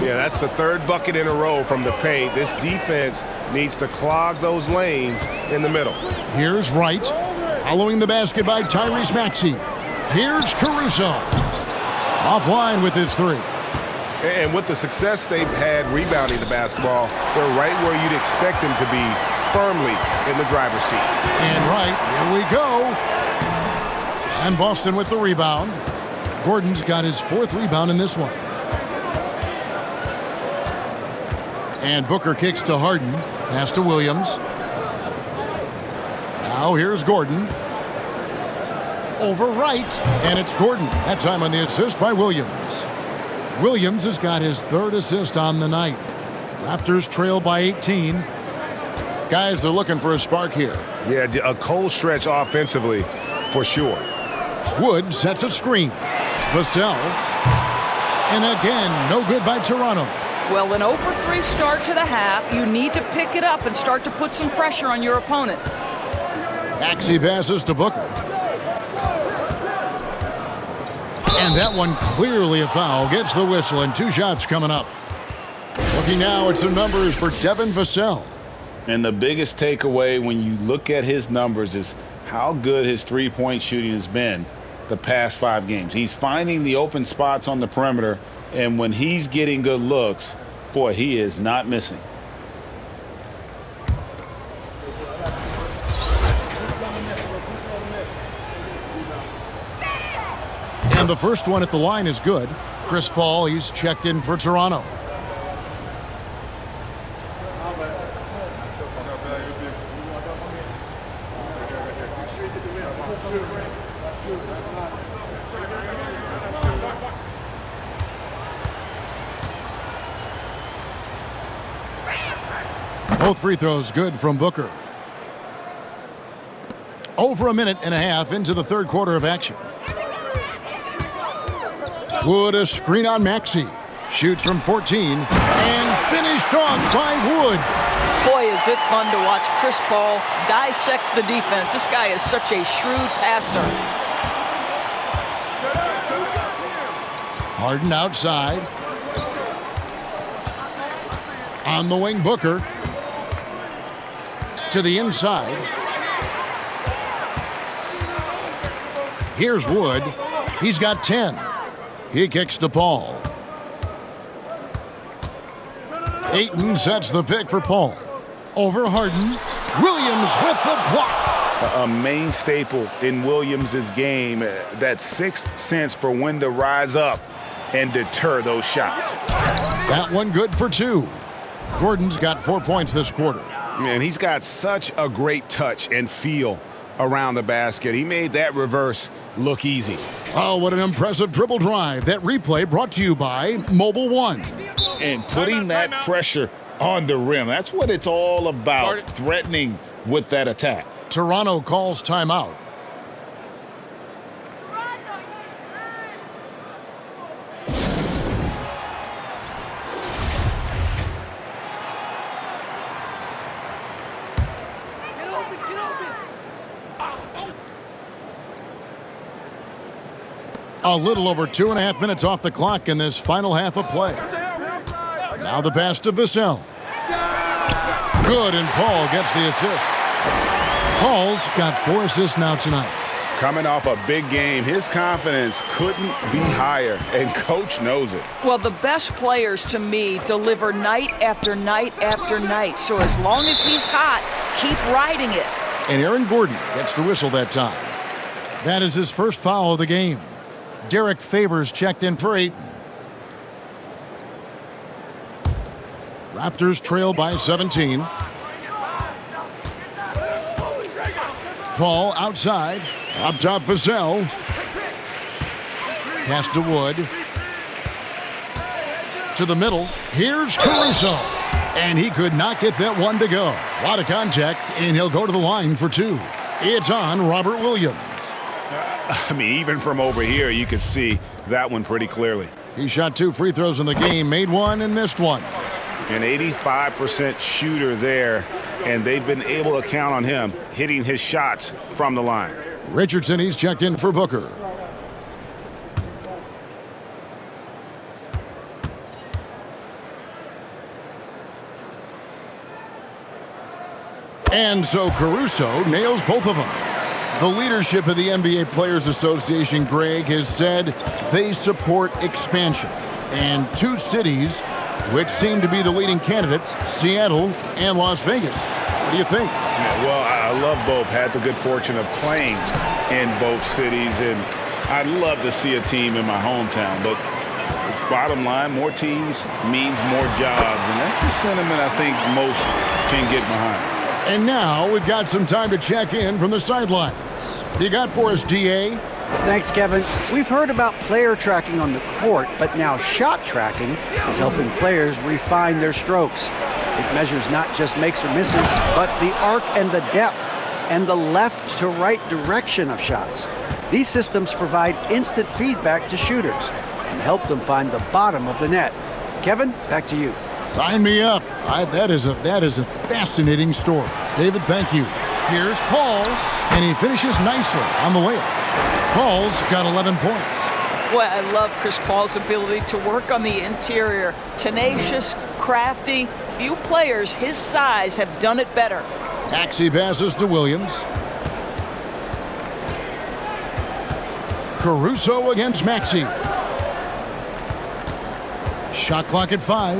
Yeah, that's the third bucket in a row from the paint. This defense needs to clog those lanes in the middle. Here's Wright, following the basket by Tyrese Maxey. Here's Caruso, offline with his three. And with the success they've had rebounding the basketball, they're right where you'd expect them to be, firmly in the driver's seat. And right, here we go. And Boston with the rebound. Gordon's got his fourth rebound in this one. And Booker kicks to Harden. Pass to Williams. Now here's Gordon. Over Wright. And it's Gordon. That time on the assist by Williams. Williams has got his third assist on the night. Raptors trail by 18. Guys are looking for a spark here. Yeah, a cold stretch offensively for sure. Wood sets a screen. Vassell. And again, no good by Toronto. Well, an 0-for-3 start to the half. You need to pick it up and start to put some pressure on your opponent. Maxey passes to Booker. And that one clearly a foul. Gets the whistle, and two shots coming up. Looking now at some numbers for Devin Vassell. And the biggest takeaway when you look at his numbers is how good his three-point shooting has been the past 5 games. He's finding the open spots on the perimeter, and when he's getting good looks, boy, he is not missing. And the first one at the line is good. Chris Paul, he's checked in for Toronto. Both free throws good from Booker. Over a minute and a half into the third quarter of action. Wood, a screen on Maxey. Shoots from 14 and finished off by Wood. Boy, is it fun to watch Chris Paul dissect the defense. This guy is such a shrewd passer. Harden outside. On the wing, Booker. To the inside. Here's Wood. He's got 10. He kicks to Paul. Ayton sets the pick for Paul. Over Harden. Williams with the block. A main staple in Williams' game, that sixth sense for when to rise up and deter those shots. That one good for 2. Gordon's got 4 points this quarter. Man, he's got such a great touch and feel around the basket. He made that reverse look easy. Oh, what an impressive dribble drive. That replay brought to you by Mobile One. And putting that pressure on the rim, that's what it's all about, threatening with that attack. Toronto calls timeout. A little over 2.5 minutes off the clock in this final half of play. Now the pass to Vassell. Good, and Paul gets the assist. Paul's got 4 assists now tonight. Coming off a big game, his confidence couldn't be higher, and Coach knows it. Well, the best players to me deliver night after night after night. So as long as he's hot, keep riding it. And Aaron Gordon gets the whistle that time. That is his first foul of the game. Derek Favors checked in for 8. Raptors trail by 17. Paul outside. Up top, Vassell. Pass to Wood. To the middle. Here's Caruso. And he could not get that one to go. A lot of contact, and he'll go to the line for 2. It's on Robert Williams. I mean, even from over here, you could see that one pretty clearly. He shot 2 free throws in the game, made 1 and missed 1. An 85% shooter there, and they've been able to count on him hitting his shots from the line. Richardson, he's checked in for Booker. And so Caruso nails both of them. The leadership of the NBA Players Association, Greg, has said they support expansion. And 2 cities which seem to be the leading candidates, Seattle and Las Vegas. What do you think? Yeah, well, I love both. Had the good fortune of playing in both cities, and I'd love to see a team in my hometown. But bottom line, more teams means more jobs, and that's the sentiment I think most can get behind. And now we've got some time to check in from the sidelines. You got for us, DA? Thanks, Kevin. We've heard about player tracking on the court, but now shot tracking is helping players refine their strokes. It measures not just makes or misses, but the arc and the depth and the left to right direction of shots. These systems provide instant feedback to shooters and help them find the bottom of the net. Kevin, back to you. Sign me up. That is a fascinating story. David, thank you. Here's Paul, and he finishes nicely on the layup. Paul's got 11 points. Boy, I love Chris Paul's ability to work on the interior. Tenacious, crafty. Few players his size have done it better. Maxey passes to Williams. Caruso against Maxey. Shot clock at 5.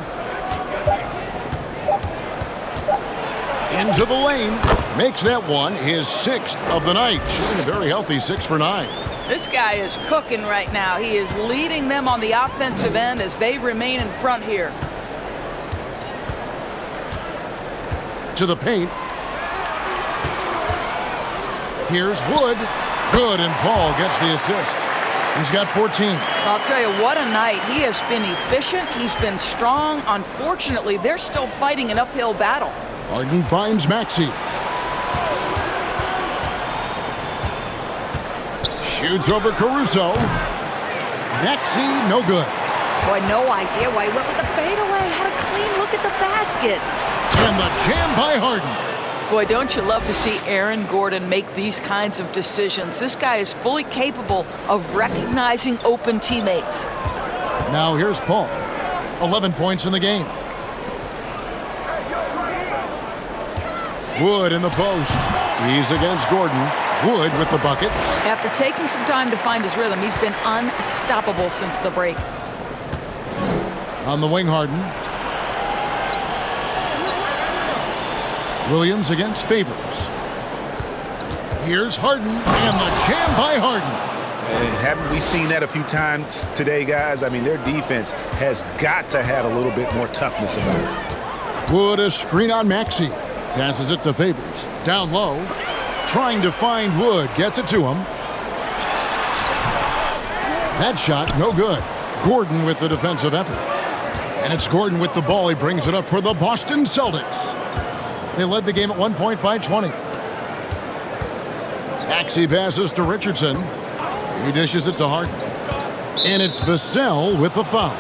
Into the lane. Makes that one his 6th of the night. Shooting a very healthy 6 for 9. This guy is cooking right now. He is leading them on the offensive end as they remain in front here. To the paint. Here's Wood. Good, and Paul gets the assist. He's got 14. I'll tell you, what a night. He has been efficient. He's been strong. Unfortunately, they're still fighting an uphill battle. Harden finds Maxey. Shoots over Caruso. Maxey, no good. Boy, no idea why he went with the fadeaway. Had a clean look at the basket. And the jam by Harden. Boy, don't you love to see Aaron Gordon make these kinds of decisions. This guy is fully capable of recognizing open teammates. Now here's Paul. 11 points in the game. Wood in the post. He's against Gordon. Wood with the bucket. After taking some time to find his rhythm, he's been unstoppable since the break. On the wing, Harden. Williams against Favors. Here's Harden, and the jam by Harden. And haven't we seen that a few times today, guys? I mean, their defense has got to have a little bit more toughness about it. Wood, a screen on Maxey. Passes it to Favors. Down low. Trying to find Wood. Gets it to him. That shot, no good. Gordon with the defensive effort. And it's Gordon with the ball. He brings it up for the Boston Celtics. They led the game at 1 point by 20. Maxey passes to Richardson. He dishes it to Harden. And it's Vassell with the foul.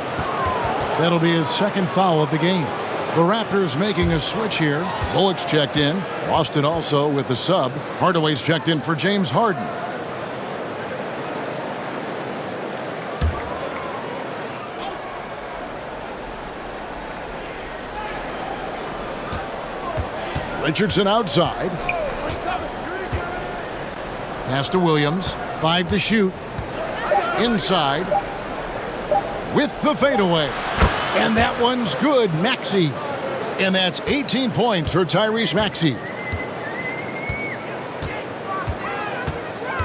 That'll be his 2nd foul of the game. The Raptors making a switch here. Bullock's checked in. Boston also with the sub. Hardaway's checked in for James Harden. Richardson outside. Pass to Williams. 5 to shoot. Inside. With the fadeaway. And that one's good. Maxey. And that's 18 points for Tyrese Maxey.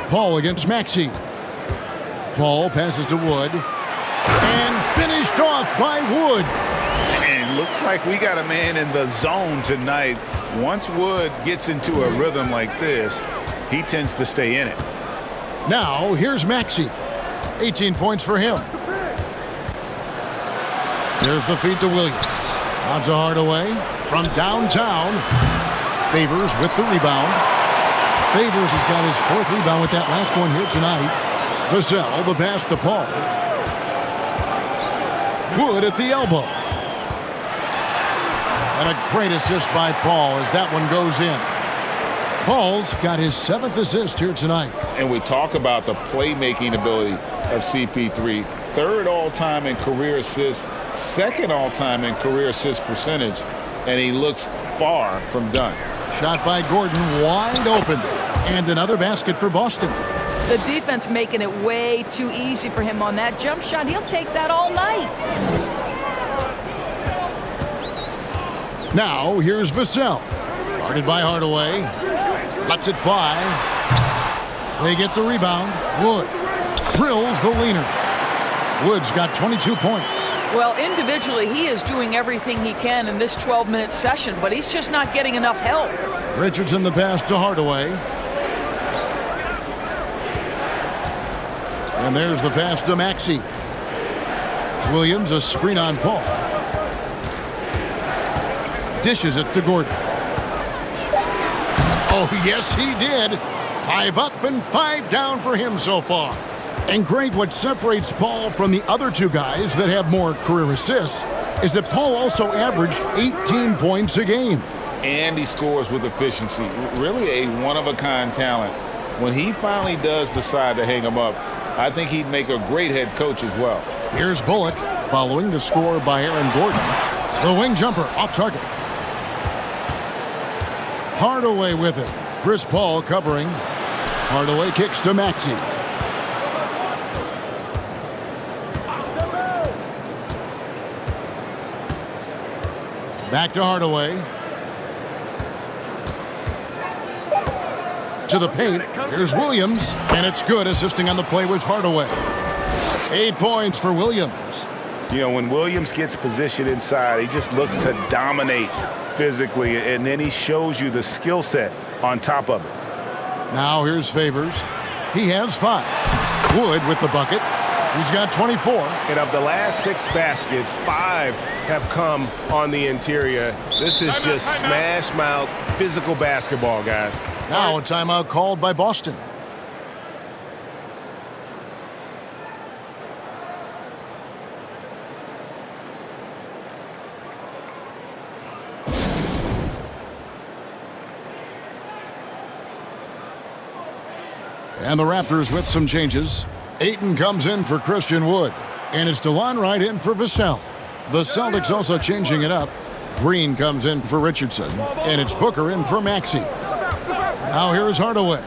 Paul against Maxey. Paul passes to Wood. And finished off by Wood. And looks like we got a man in the zone tonight. Once Wood gets into a rhythm like this, he tends to stay in it. Now, here's Maxey. 18 points for him. There's the feed to Williams. Out to Hardaway from downtown. Favors with the rebound. Favors has got his 4th rebound with that last one here tonight. Vassell, the pass to Paul. Wood at the elbow. And a great assist by Paul as that one goes in. Paul's got his 7th assist here tonight. And we talk about the playmaking ability of CP3. 3rd all-time in career assists, 2nd all-time in career assist percentage, and he looks far from done. Shot by Gordon, wide open. And another basket for Boston. The defense making it way too easy for him on that jump shot. He'll take that all night. Now, here's Vassell. Guarded by Hardaway. Lets it fly. They get the rebound. Wood drills the leaner. Wood's got 22 points. Well, individually, he is doing everything he can in this 12-minute session, but he's just not getting enough help. Richardson the pass to Hardaway. And there's the pass to Maxey. Williams, a screen on Paul. Dishes it to Gordon. Oh, yes, he did. 5 up and 5 down for him so far. And great, what separates Paul from the other 2 guys that have more career assists is that Paul also averaged 18 points a game. And he scores with efficiency. Really a one-of-a-kind talent. When he finally does decide to hang him up, I think he'd make a great head coach as well. Here's Bullock following the score by Aaron Gordon. The wing jumper off target. Hardaway with it. Chris Paul covering. Hardaway kicks to Maxey. Back to Hardaway. To the paint. Here's Williams. And it's good. Assisting on the play was Hardaway. 8 points for Williams. You know, when Williams gets positioned inside, he just looks to dominate physically, and then he shows you the skill set on top of it. Now here's Favors. He has 5. Wood with the bucket. He's got 24. And of the last 6 baskets, 5 have come on the interior. This is just smash mouth physical basketball, guys. Now a timeout called by Boston. And the Raptors with some changes. Ayton comes in for Christian Wood. And it's DeLon Wright in for Vassell. The Celtics also changing it up. Green comes in for Richardson. And it's Booker in for Maxey. Now here's Hardaway.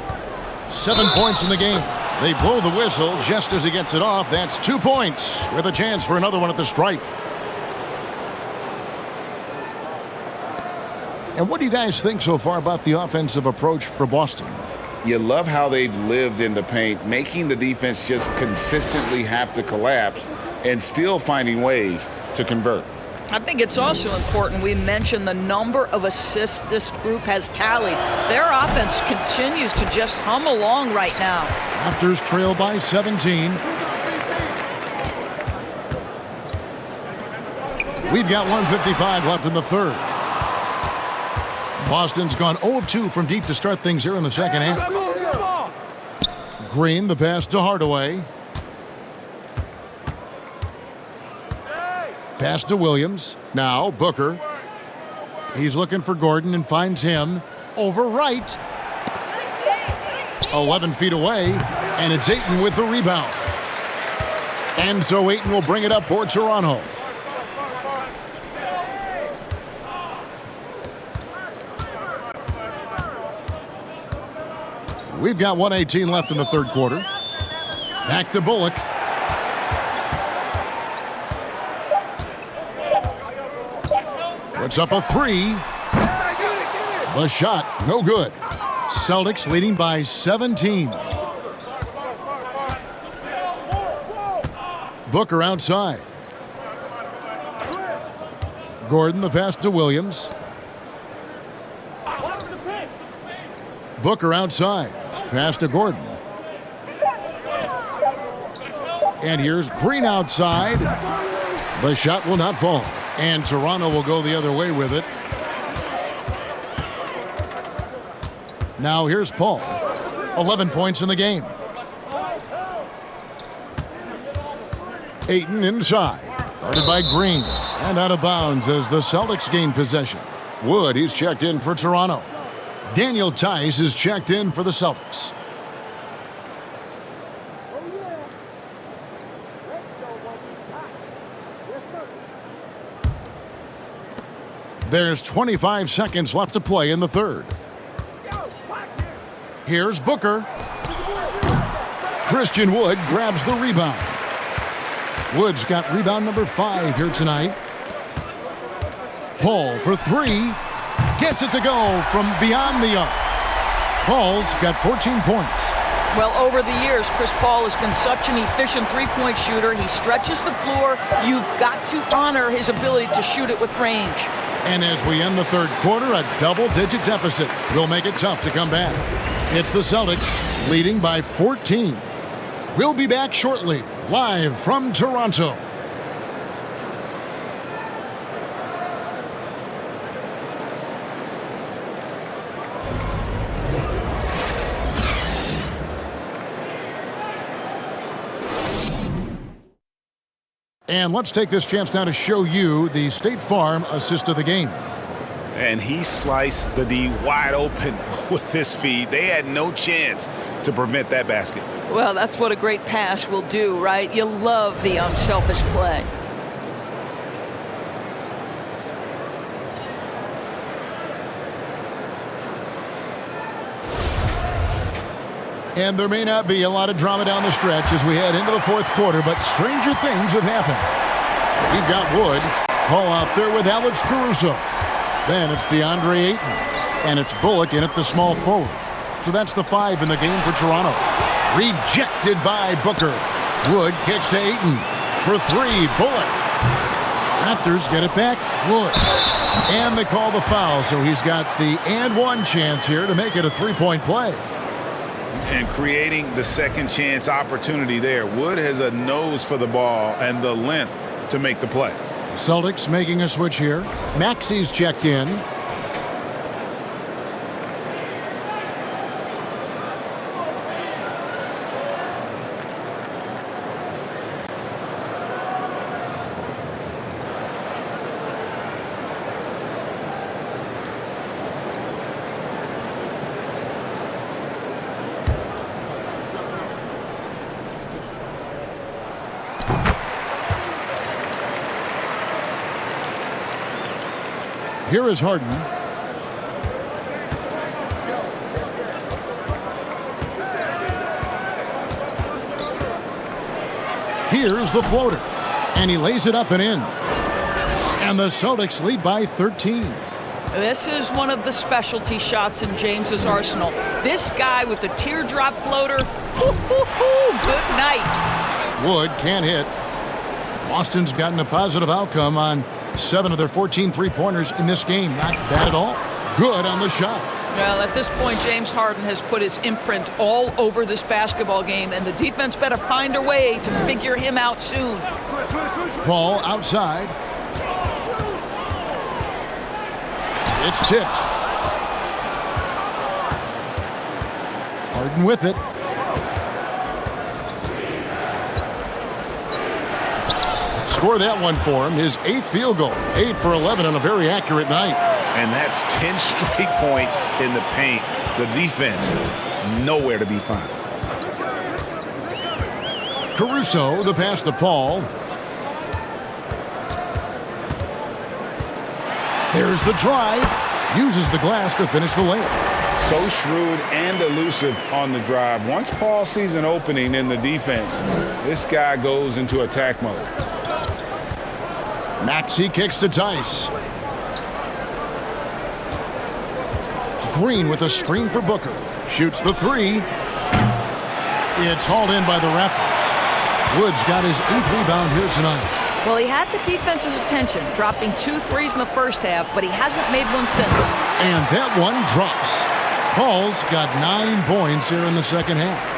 7 points in the game. They blow the whistle just as he gets it off. That's 2 points with a chance for another one at the stripe. And what do you guys think so far about the offensive approach for Boston? You love how they've lived in the paint, making the defense just consistently have to collapse and still finding ways to convert. I think it's also important we mention the number of assists this group has tallied. Their offense continues to just hum along right now. Raptors trail by 17. We've got 1:55 left in the third. Boston's gone 0 of 2 from deep to start things here in the second half. Green, the pass to Hardaway. Pass to Williams. Now Booker. He's looking for Gordon and finds him. Over Wright. 11 feet away. And it's Ayton with the rebound. And so Ayton will bring it up for Toronto. We've got 1:18 left in the third quarter. Back to Bullock. Puts up a 3. The shot, no good. Celtics leading by 17. Booker outside. Gordon, the pass to Williams. Booker outside. Pass to Gordon. And here's Green outside. The shot will not fall. And Toronto will go the other way with it. Now here's Paul. 11 points in the game. Ayton inside. Guarded by Green. And out of bounds as the Celtics gain possession. Wood, he's checked in for Toronto. Daniel Tice is checked in for the Celtics. There's 25 seconds left to play in the third. Here's Booker. Christian Wood grabs the rebound. Wood's got rebound number 5 here tonight. Paul for 3. Gets it to go from beyond the arc. Paul's got 14 points. Well, over the years, Chris Paul has been such an efficient three-point shooter. He stretches the floor. You've got to honor his ability to shoot it with range. And as we end the third quarter, a double-digit deficit will make it tough to come back. It's the Celtics leading by 14. We'll be back shortly, live from Toronto. And let's take this chance now to show you the State Farm assist of the game. And he sliced the D wide open with his feed. They had no chance to prevent that basket. Well, that's what a great pass will do, right? You love the unselfish play. And there may not be a lot of drama down the stretch as we head into the fourth quarter, but stranger things have happened. We've got Wood. Paul out there with Alex Caruso. Then it's DeAndre Ayton. And it's Bullock in at the small forward. So that's the 5 in the game for Toronto. Rejected by Booker. Wood kicks to Ayton. For 3, Bullock. Raptors get it back. Wood. And they call the foul, so he's got the and one chance here to make it a 3-point play. And creating the second chance opportunity there. Wood has a nose for the ball and the length to make the play. Celtics making a switch here. Maxi's checked in. Here is Harden. Here's the floater. And he lays it up and in. And the Celtics lead by 13. This is one of the specialty shots in James's arsenal. This guy with the teardrop floater. Good night. Wood can't hit. Boston's gotten a positive outcome on 7 of their 14 three-pointers in this game. Not bad at all. Good on the shot. Well, at this point, James Harden has put his imprint all over this basketball game, and the defense better find a way to figure him out soon. Paul outside. It's tipped. Harden with it. Score that one for him. His 8th field goal. 8 for 11 on a very accurate night. And that's 10 straight points in the paint. The defense, nowhere to be found. Caruso, the pass to Paul. There's the drive. Uses the glass to finish the layup. So shrewd and elusive on the drive. Once Paul sees an opening in the defense, this guy goes into attack mode. Maxey kicks to Tice. Green with a screen for Booker. Shoots the 3. It's hauled in by the Raptors. Wood's got his 8th rebound here tonight. Well, he had the defense's attention, dropping 2 threes in the first half, but he hasn't made one since. And that one drops. Paul's got 9 points here in the second half.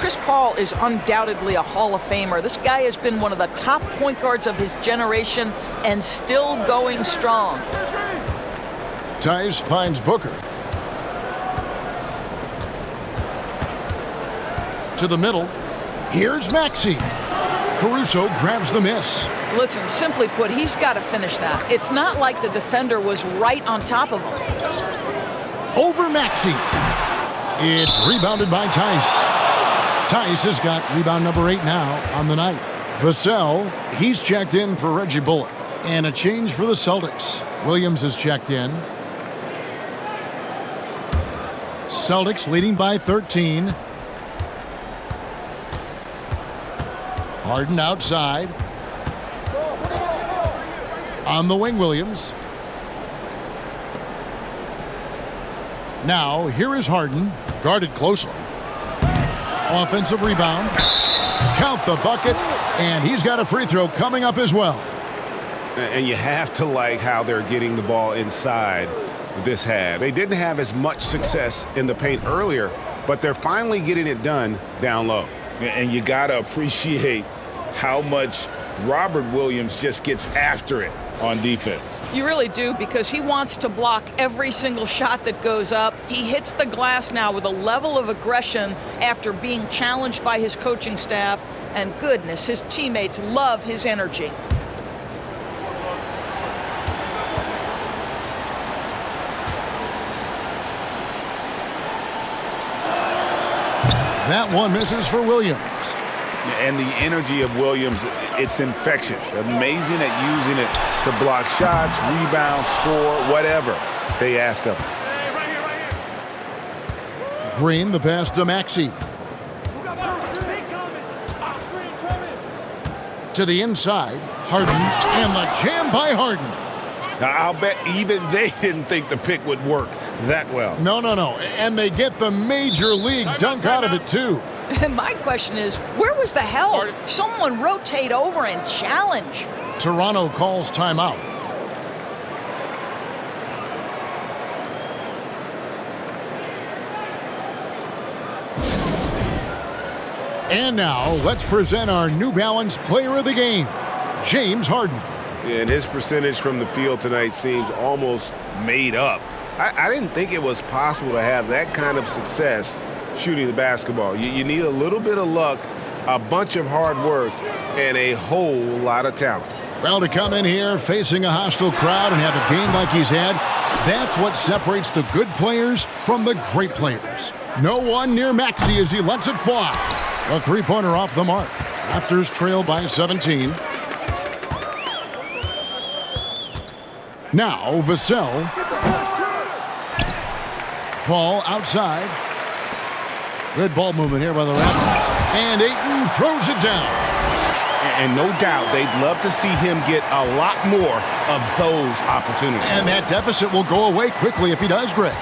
Chris Paul is undoubtedly a Hall of Famer. This guy has been one of the top point guards of his generation and still going strong. Tice finds Booker. To the middle. Here's Maxey. Caruso grabs the miss. Listen, simply put, he's got to finish that. It's not like the defender was right on top of him. Over Maxey. It's rebounded by Tice. Tice has got rebound number 8 now on the night. Vassell, he's checked in for Reggie Bullock. And a change for the Celtics. Williams is checked in. Celtics leading by 13. Harden outside. On the wing, Williams. Now, here is Harden, guarded closely. Offensive rebound. Count the bucket, and he's got a free throw coming up as well. And you have to like how they're getting the ball inside this half. They didn't have as much success in the paint earlier, but they're finally getting it done down low. And you got to appreciate how much Robert Williams just gets after it on defense. You really do, because he wants to block every single shot that goes up. He hits the glass now with a level of aggression after being challenged by his coaching staff. And goodness, his teammates love his energy. That one misses for Williams. And the energy of Williams, it's infectious. Amazing at using it to block shots, rebound, score, whatever they ask of him. Green, the pass to Maxey. to the inside. Harden, and the jam by Harden. Now, I'll bet even they didn't think the pick would work that well. No. And they get the major league dunk out of it, too. And my question is, where was the help? Someone rotate over and challenge. Toronto calls timeout. And now, let's present our New Balance Player of the Game, James Harden. And his percentage from the field tonight seems almost made up. I didn't think it was possible to have that kind of success shooting the basketball. You need a little bit of luck, a bunch of hard work, and a whole lot of talent. Well, to come in here facing a hostile crowd and have a game like he's had, that's what separates the good players from the great players. No one near Maxey as he lets it fly. A three-pointer off the mark. Raptors trail by 17. Now, Vassell. Paul outside. Good ball movement here by the Raptors. And Ayton throws it down. And no doubt they'd love to see him get a lot more of those opportunities. And that deficit will go away quickly if he does, Greg.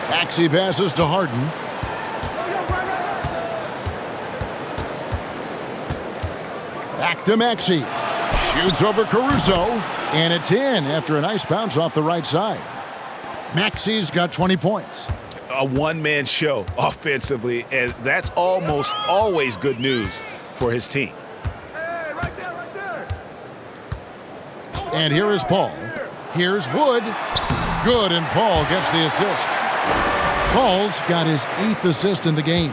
Maxey passes to Harden. Back to Maxey. Shoots over Caruso. And it's in after a nice bounce off the right side. Maxey's got 20 points. A one-man show offensively, and that's almost always good news for his team. And here is Paul. Here's Wood. Good, and Paul gets the assist. Paul's got his 8th assist in the game.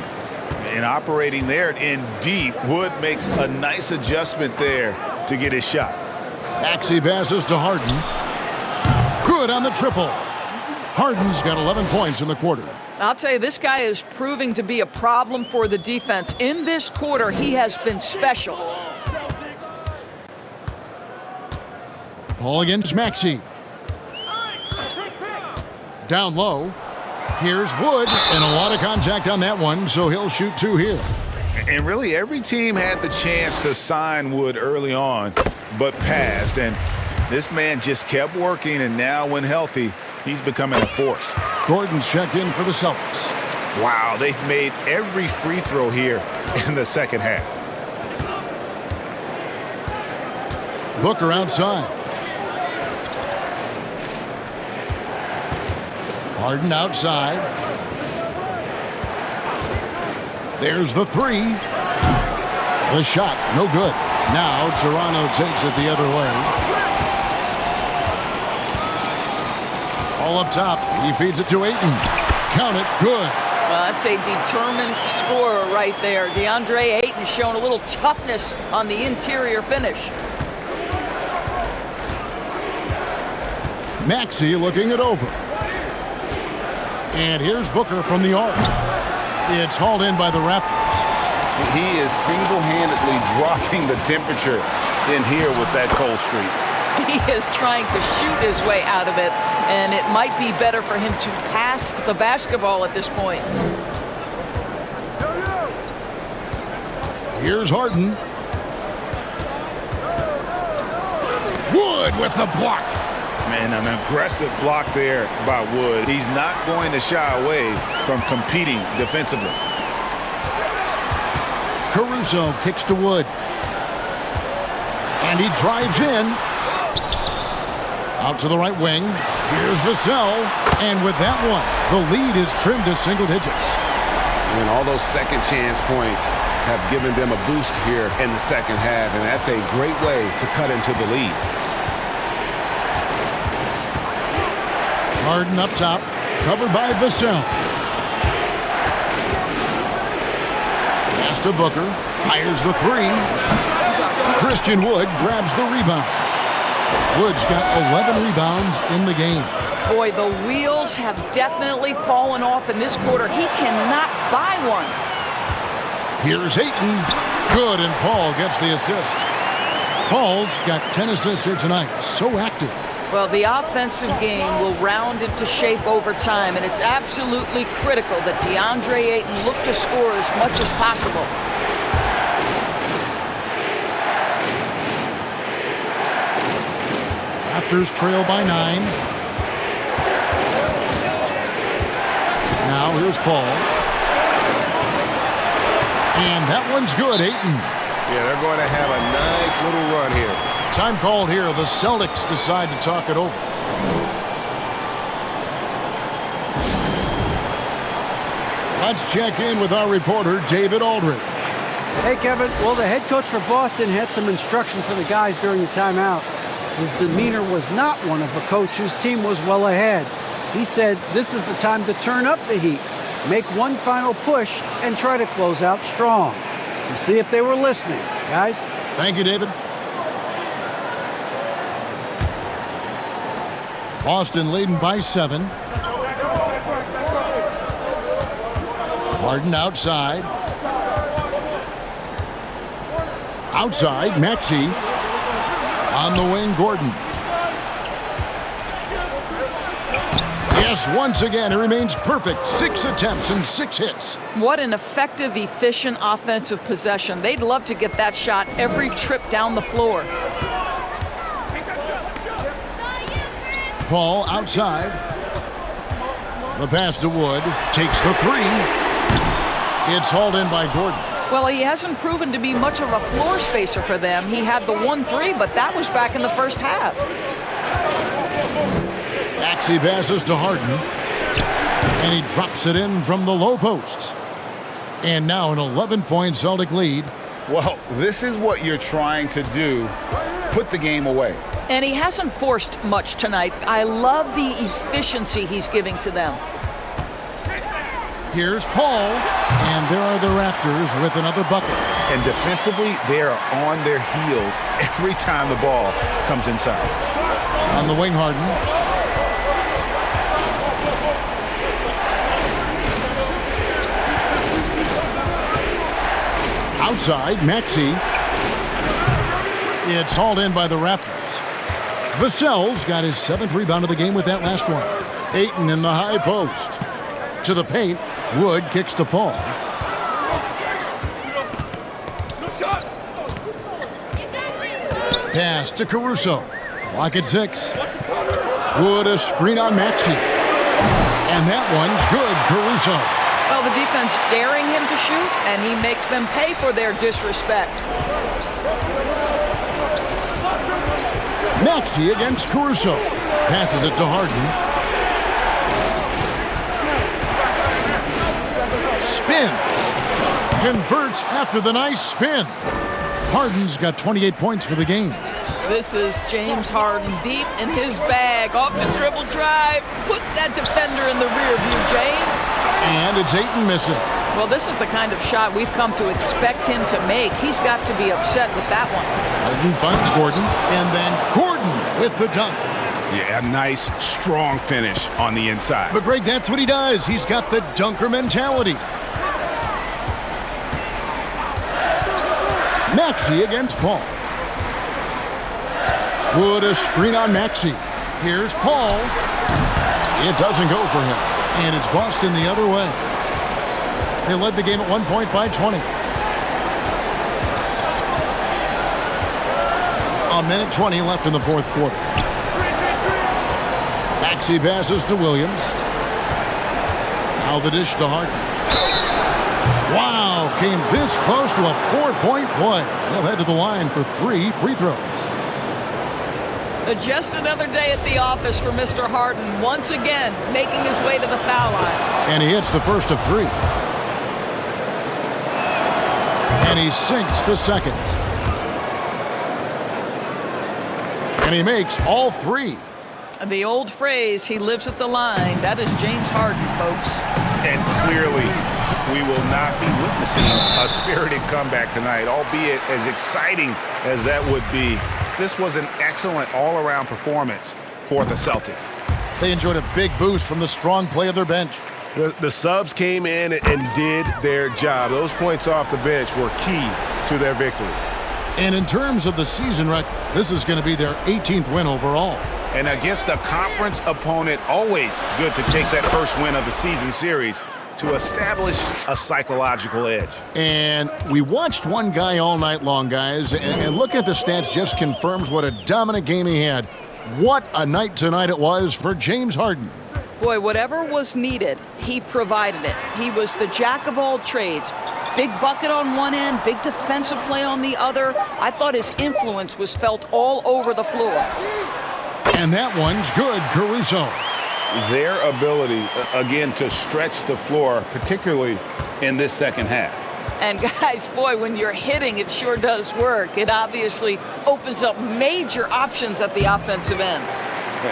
And operating there in deep, Wood makes a nice adjustment there to get his shot. Maxey passes to Harden. Good on the triple. Harden's got 11 points in the quarter. I'll tell you, this guy is proving to be a problem for the defense. In this quarter, he has been special. Paul against Maxey. Down low. Here's Wood, and a lot of contact on that one, so he'll shoot 2 here. And really, every team had the chance to sign Wood early on, but passed. And this man just kept working, and now when healthy, he's becoming a force. Gordon's checked in for the Celtics. Wow, they've made every free throw here in the second half. Booker outside. Harden outside. There's the 3. The shot, no good. Now Toronto takes it the other way. All up top, he feeds it to Ayton. Count it, good. Well, that's a determined scorer right there. DeAndre Ayton showing a little toughness on the interior finish. Maxey looking it over. And here's Booker from the arc. It's hauled in by the Raptors. He is single-handedly dropping the temperature in here with that cold streak. He is trying to shoot his way out of it, and it might be better for him to pass the basketball at this point. Here's Harden. Wood with the block. Man, an aggressive block there by Wood. He's not going to shy away from competing defensively. Caruso kicks to Wood. And he drives in. Out to the right wing. Here's Vassell. And with that one, the lead is trimmed to single digits. And all those second chance points have given them a boost here in the second half, and that's a great way to cut into the lead. Harden up top, covered by Vassell. Pass to Booker, fires the 3. Christian Wood grabs the rebound. Wood's got 11 rebounds in the game. Boy, the wheels have definitely fallen off in this quarter. He cannot buy one. Here's Ayton. Good, and Paul gets the assist. Paul's got 10 assists here tonight. So active. Well, the offensive game will round into shape over time, and it's absolutely critical that DeAndre Ayton look to score as much as possible. Raptors trail by 9. Now here's Paul. And that one's good, Ayton. Yeah, they're going to have a nice little run here. Time called here. The Celtics decide to talk it over. Let's check in with our reporter, David Aldridge. Hey, Kevin. Well, the head coach for Boston had some instruction for the guys during the timeout. His demeanor was not one of a coach whose team was well ahead. He said this is the time to turn up the heat, make one final push, and try to close out strong. We'll see if they were listening, guys. Thank you, David. Boston leading by 7. Harden outside. Outside, Maxey. On the wing, Gordon. Yes, once again, it remains perfect. 6 attempts and 6 hits. What an effective, efficient offensive possession. They'd love to get that shot every trip down the floor. Paul outside. The pass to Wood. Takes the 3. It's hauled in by Gordon. Well, he hasn't proven to be much of a floor spacer for them. He had the 1-3, but that was back in the first half. Maxey passes to Harden. And he drops it in from the low post. And now an 11-point Celtic lead. Well, this is what you're trying to do. Put the game away. And he hasn't forced much tonight. I love the efficiency he's giving to them. Here's Paul, and there are the Raptors with another bucket. And defensively, they are on their heels every time the ball comes inside. On the wing, Harden. Outside, Maxey. It's hauled in by the Raptors. Vassell's got his 7th rebound of the game with that last one. Ayton in the high post. To the paint. Wood kicks to Paul. Pass to Caruso. Clock at 6. Wood a screen on Maxey. And that one's good, Caruso. Well, the defense daring him to shoot, and he makes them pay for their disrespect. Maxey against Caruso. Passes it to Harden. Spins. Converts after the nice spin. Harden's got 28 points for the game. This is James Harden deep in his bag. Off the dribble drive. Put that defender in the rear view, James. And it's Ayton missing. Well, this is the kind of shot we've come to expect him to make. He's got to be upset with that one. Harden finds Gordon. And then Gordon with the dunk. Yeah, a nice, strong finish on the inside. But, Greg, that's what he does. He's got the dunker mentality. Maxey against Paul. Wood a screen on Maxey. Here's Paul. It doesn't go for him. And it's Boston the other way. They led the game at 1 point by 20. 1:20 left in the fourth quarter. Maxey passes to Williams. Now the dish to Harden. Wow, came this close to a 4-point play. He'll head to the line for 3 free throws. Just another day at the office for Mr. Harden, once again making his way to the foul line. And he hits the first of 3. And he sinks the second. And he makes all 3. The old phrase, he lives at the line, that is James Harden, folks. And clearly, we will not be witnessing a spirited comeback tonight, albeit as exciting as that would be. This was an excellent all-around performance for the Celtics. They enjoyed a big boost from the strong play of their bench. The subs came in and did their job. Those points off the bench were key to their victory. And in terms of the season record, this is going to be their 18th win overall. And against a conference opponent, always good to take that first win of the season series to establish a psychological edge. And we watched one guy all night long, guys, and looking at the stats just confirms what a dominant game he had. What a night tonight it was for James Harden. Boy, whatever was needed, he provided it. He was the jack of all trades. Big bucket on one end, big defensive play on the other. I thought his influence was felt all over the floor. And that one's good, Caruso. Their ability, again, to stretch the floor, particularly in this second half. And guys, boy, when you're hitting, it sure does work. It obviously opens up major options at the offensive end.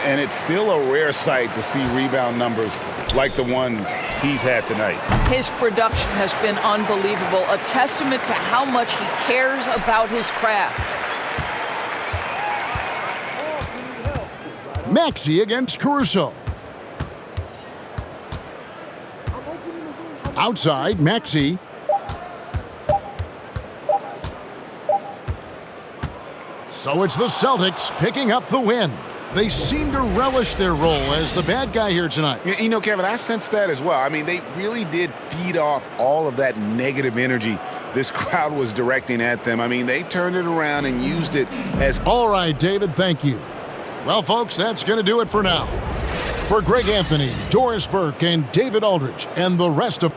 And it's still a rare sight to see rebound numbers like the ones he's had tonight. His production has been unbelievable, a testament to how much he cares about his craft. Maxey against Caruso. Outside, Maxey. So it's the Celtics picking up the win. They seem to relish their role as the bad guy here tonight. You know, Kevin, I sense that as well. I mean, they really did feed off all of that negative energy this crowd was directing at them. I mean, they turned it around and used it as... All right, David, thank you. Well, folks, that's going to do it for now. For Greg Anthony, Doris Burke, and David Aldridge, and the rest of...